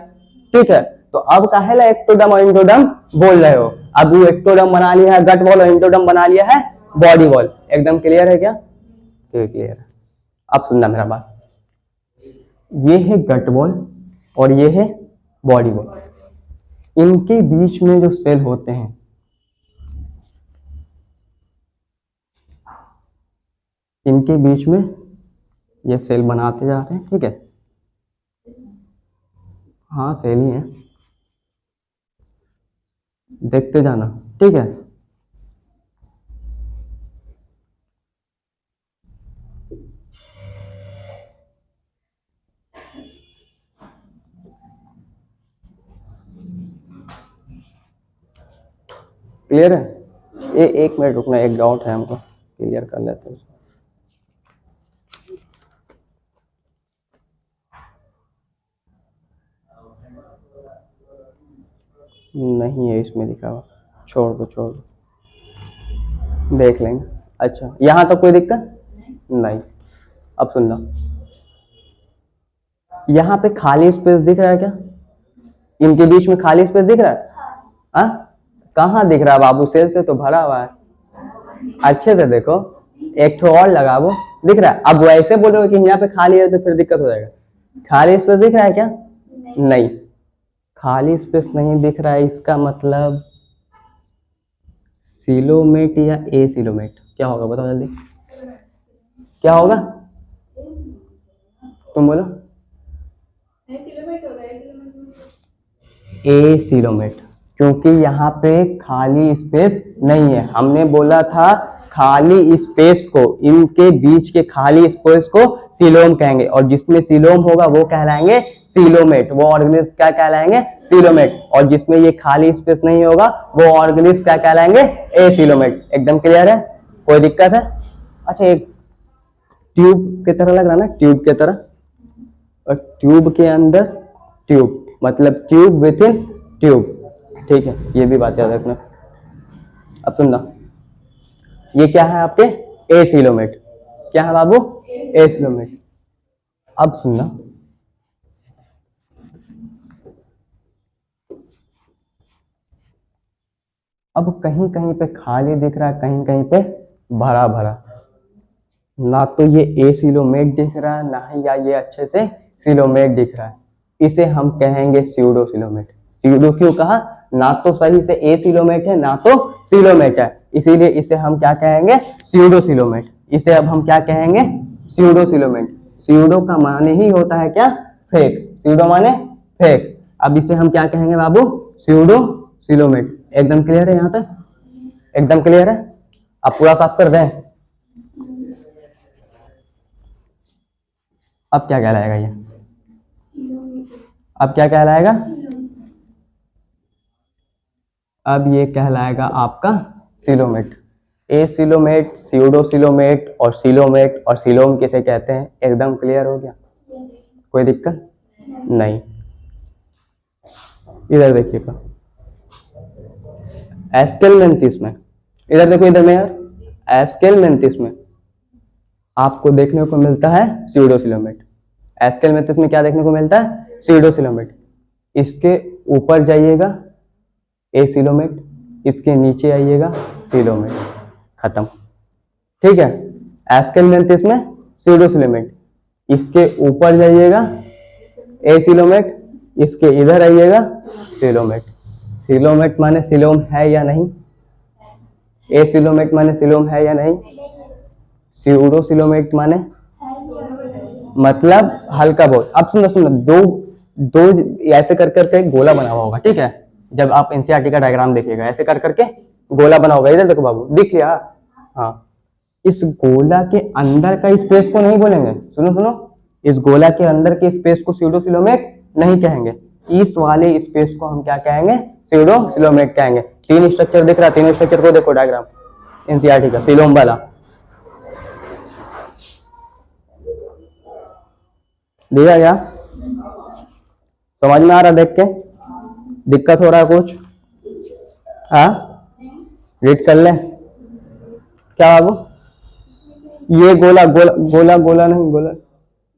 ठीक है, तो अब काहेला एक्टोडर्म और एंडोडर्म बोल रहे हो? अब वो एक्टोडर्म बना लिया है गट वॉल और एंडोडर्म बना लिया है बॉडी वॉल। एकदम क्लियर है क्या? क्लियर है। अब सुनना मेरा बात, ये है गट वॉल और ये है बॉडी वॉल। इनके बीच में जो सेल होते हैं, इनके बीच में ये सेल बनाते जा रहे हैं। ठीक है, हाँ सेल ही है, देखते जाना। ठीक है, क्लियर है? एक मिनट रुकना, एक डाउट है हमको, क्लियर कर लेते हैं। नहीं है इसमें लिखा हुआ, छोड़ दो छोड़ दो, देख लेंगे। अच्छा, यहाँ तो कोई दिक्कत नहीं। अब सुनना, यहाँ पे खाली स्पेस दिख रहा है क्या? इनके बीच में खाली स्पेस दिख रहा है? हाँ, कहाँ दिख रहा है बाबू? सेल से तो भरा हुआ है, अच्छे से देखो, एक ठो और लगाओ, दिख रहा है? अब वैसे बोलोगे कि यहाँ पे खाली है तो फिर दिक्कत हो जाएगा। खाली स्पेस दिख रहा है क्या? नहीं, खाली स्पेस नहीं दिख रहा है, इसका मतलब सिलोमेट या ए सिलोमेट, क्या होगा बताओ जल्दी, क्या होगा? तुम बोलो। ए सिलोमेट, क्योंकि यहाँ पे खाली स्पेस नहीं है। हमने बोला था खाली स्पेस को, इनके बीच के खाली स्पेस को सिलोम कहेंगे, और जिसमें सिलोम होगा वो कहलाएंगे सिलोमेट, वो ऑर्गेनिज्म क्या कहलाएंगे? सिलोमेट। और जिसमें ये खाली स्पेस नहीं होगा वो ऑर्गेनिज्म क्या कहलाएंगे? ए सिलोमेट। एकदम क्लियर है? कोई दिक्कत है? अच्छा, एक ट्यूब की तरह लग रहा है ना, ट्यूब की तरह, और ट्यूब के अंदर ट्यूब, मतलब ट्यूब विद इन ट्यूब। ठीक है, ये भी बात याद रखना। अब सुनना, ये क्या है आपके? ए सिलोमेट। क्या है बाबू? ए सिलोमेट। अब सुनना, अब कहीं कहीं पे खाली दिख रहा है, कहीं कहीं पे भरा भरा, ना तो ये ए सिलोमेट दिख रहा है, ना ही या ये अच्छे से सिलोमेट दिख रहा है। इसे हम कहेंगे स्यूडो सिलोमेट। स्यूडो क्यों कहा? ना तो सही से ए सिलोमेट है ना तो सिलोमेट है, इसीलिए इसे हम क्या कहेंगे? Pseudo coelomate. इसे अब हम क्या कहेंगे? Pseudo coelomate. स्यूडो का माने ही होता है क्या? फेक। स्यूडो माने फेक। अब इसे हम क्या कहेंगे बाबू? Pseudo coelomate. एकदम क्लियर है यहाँ तक? एकदम क्लियर है? अब पूरा साफ कर दें। अब क्या कहलाएगा ये? अब क्या कहलाएगा? अब ये कहलाएगा आपका सिलोमेट। ए सिलोमेट, स्यूडो सिलोमेट और सिलोमेट और सिलोम किसे कहते हैं? एकदम क्लियर हो गया? कोई दिक्कत नहीं। इधर देखिएगा, एस्केलमेंथिस में, इधर देखो, इधर में यार, एस्केलमेंथिस में आपको देखने को मिलता है स्यूडो सिलोमेट। एस्केलमेंथिस में क्या देखने को मिलता है? Pseudo coelomate. इसके ऊपर जाइएगा ए सिलोमेट, इसके नीचे आइएगा सिलोमेट, खत्म। ठीक है, एस्केलमेंथिस में स्यूडो सिलोमेट, इसके ऊपर जाइएगा ए सिलोमेट, इसके इधर आइएगा सिलोमेट। सिलोमेट माने सिलोम है या नहीं? ए सिलोमेट माने सिलोम है या नहीं? स्यूडो सिलोमेट माने मतलब हल्का बहुत। अब सुनो सुनो, दो ऐसे कर करके एक गोला बना हुआ होगा। ठीक है, जब आप एनसीईआरटी का डायग्राम देखिएगा, ऐसे कर करके गोला बना होगा। इधर देखो बाबू, दिख लिया? हाँ, इस गोला के अंदर का स्पेस को नहीं बोलेंगे, सुनो सुनो, इस गोला के अंदर के स्पेस को स्यूडोसिलोमेट नहीं कहेंगे, इस वाले स्पेस को हम क्या कहेंगे, स्यूडोसिलोमेट कहेंगे। तीन स्ट्रक्चर दिख रहा है, तीनों स्ट्रक्चर को देखो डायग्राम एनसीईआरटी का, सिलोम वाला दिया गया, समझ में आ रहा देख के, दिक्कत हो रहा है कुछ? हाँ रीड कर ले क्या बाबू, ये गोला गोला गोला गोला नहीं, गोला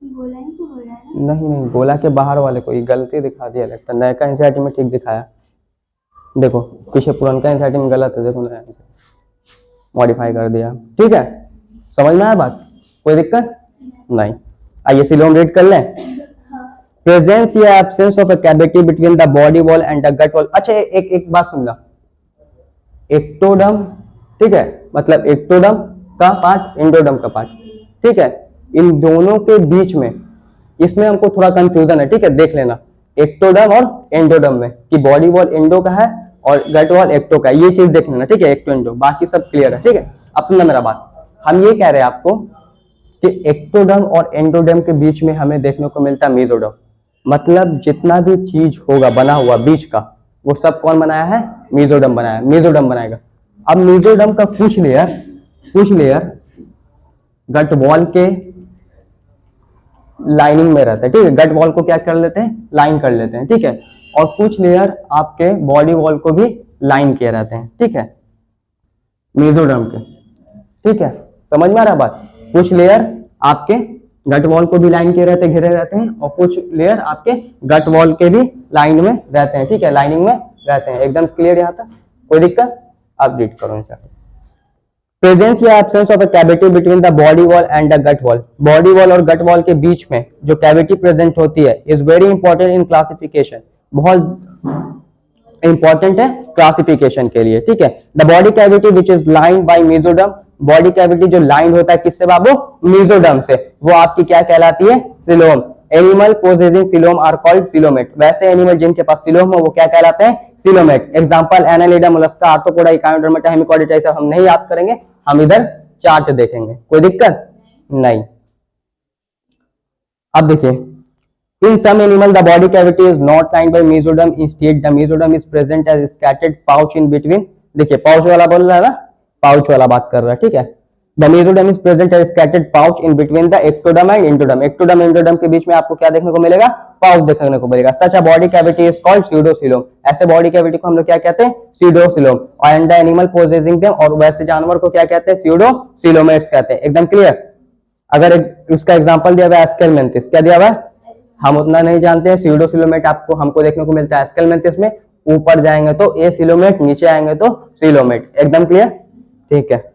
गोला ही तो बोल रहा है ना। नहीं, गोला के बाहर वाले को, ये गलती दिखा दिया लगता है, नया का एनसीईआरटी में ठीक दिखाया, देखो पीछे पुराना एनसीईआरटी में गलत है, देखो नया मॉडिफाई कर दिया, ठीक है, समझ में आया बात, कोई दिक्कत नहीं। आइए सिलोम रीड कर लें। प्रेजेंस या absence of a cavity between the body wall and the gut wall. अच्छा एक बात सुनना, एक्टोडम, ठीक है, मतलब एक्टोडम का पार्ट, एंडोडम का पार्ट, ठीक है, इन दोनों के बीच में, इसमें हमको थोड़ा कंफ्यूजन है, ठीक है, देख लेना एक्टोडम और एंडोडम में कि बॉडी वॉल एंडो का है और गट वॉल एक्टो का है, ये चीज देख लेना, ठीक है, एक्टो एंडो, बाकी सब क्लियर है, ठीक है। अब सुनना मेरा बात, हम ये कह रहे हैं आपको कि एक्टोडम और एंडोडम के बीच में हमें देखने को मिलता है मेसोडर्म, मतलब जितना भी चीज होगा बना हुआ बीच का, वो सब कौन बनाया है, मेसोडर्म बनाया है, मेसोडर्म बनाएगा। अब मेसोडर्म का कुछ लेयर गट वॉल के लाइनिंग में रहता है, ठीक है, गट वॉल को क्या कर लेते हैं, लाइन कर लेते हैं, ठीक है, और कुछ लेयर आपके बॉडी वॉल को भी लाइन किए रहते हैं, ठीक है, मेसोडर्म के, ठीक है, समझ में आ रहा बात, कुछ लेयर आपके गट वॉल को भी लाइन किए रहते हैं, घेरे रहते हैं, और कुछ लेयर आपके गट वॉल के भी लाइन में रहते हैं, ठीक है, लाइनिंग में रहते हैं, एकदम क्लियर यहाँ तक, कोई दिक्कत? आप रीड करो इनसे। प्रेजेंस या absence of a cavity between the body wall and the gut wall, body wall और गट वॉल के बीच में जो कैविटी प्रेजेंट होती है is very important in classification, बहुत इंपॉर्टेंट है क्लासिफिकेशन के लिए, ठीक है। The body cavity which is lined by mesoderm, body cavity जो लाइंड होता है किससे बाबू, मेसोडर्म से, वो आपकी क्या कहलाती है, coelom. Animal possessing coelom are called coelomate, वैसे एनिमल जिनके पास सिलोम हो वो क्या कहलाते हैं, coelomate. Example Annelida, Mollusca, Arthropoda, Echinodermata, Hemichordata, सब हम नहीं याद करेंगे, हम इधर चार्ट देखेंगे, कोई दिक्कत नहीं। अब देखिए, in some animal the body cavity is not lined by mesoderm, instead the mesoderm is present as scattered pouch in between, देखिए पाउच वाला बोल रहा है ना, पाउच वाला बात कर रहा है, ठीक है। The mesoderm is present as scattered pouch in between the ectoderm and endoderm, ectoderm endoderm के बीच में आपको क्या देखने को मिलेगा, पाउच देखने को मिलेगा। Such a body cavity is called pseudocoelom, ऐसे बॉडी कैविटी को हम लोग क्या कहते हैं, pseudocoelom. And the animal possessing them, और वैसे जानवर को क्या कहते हैं, स्यूडोसिलोमेट्स कहते हैं, एकदम क्लियर। अगर उसका एग्जांपल दिया हुआ है एस्केलमेंथिस, क्या दिया हुआ है, हम उतना नहीं जानते हैं, स्यूडोसिलोमेट आपको हमको देखने को मिलता है एस्केलमेंथिस में, ऊपर जाएंगे तो ए सिलोमेट, नीचे आएंगे तो सिलोमेट, एकदम क्लियर, ठीक है।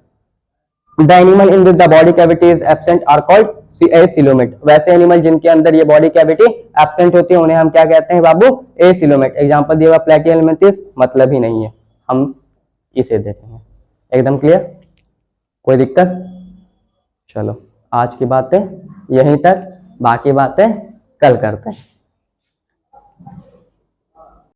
The animal in the body cavity is absent are called a coelomate, वैसे एनिमल जिनके अंदर ये बॉडी कैविटी एब्सेंट होती है उन्हें हम क्या कहते हैं बाबू, ए सिलोमेट। एग्जांपल दिया हुआ प्लेटिहेलमिंथस, मतलब ही नहीं है, हम इसे देखेंगे, एकदम क्लियर, कोई दिक्कत? चलो आज की बातें यहीं तक, बाकी बातें कल करते हैं।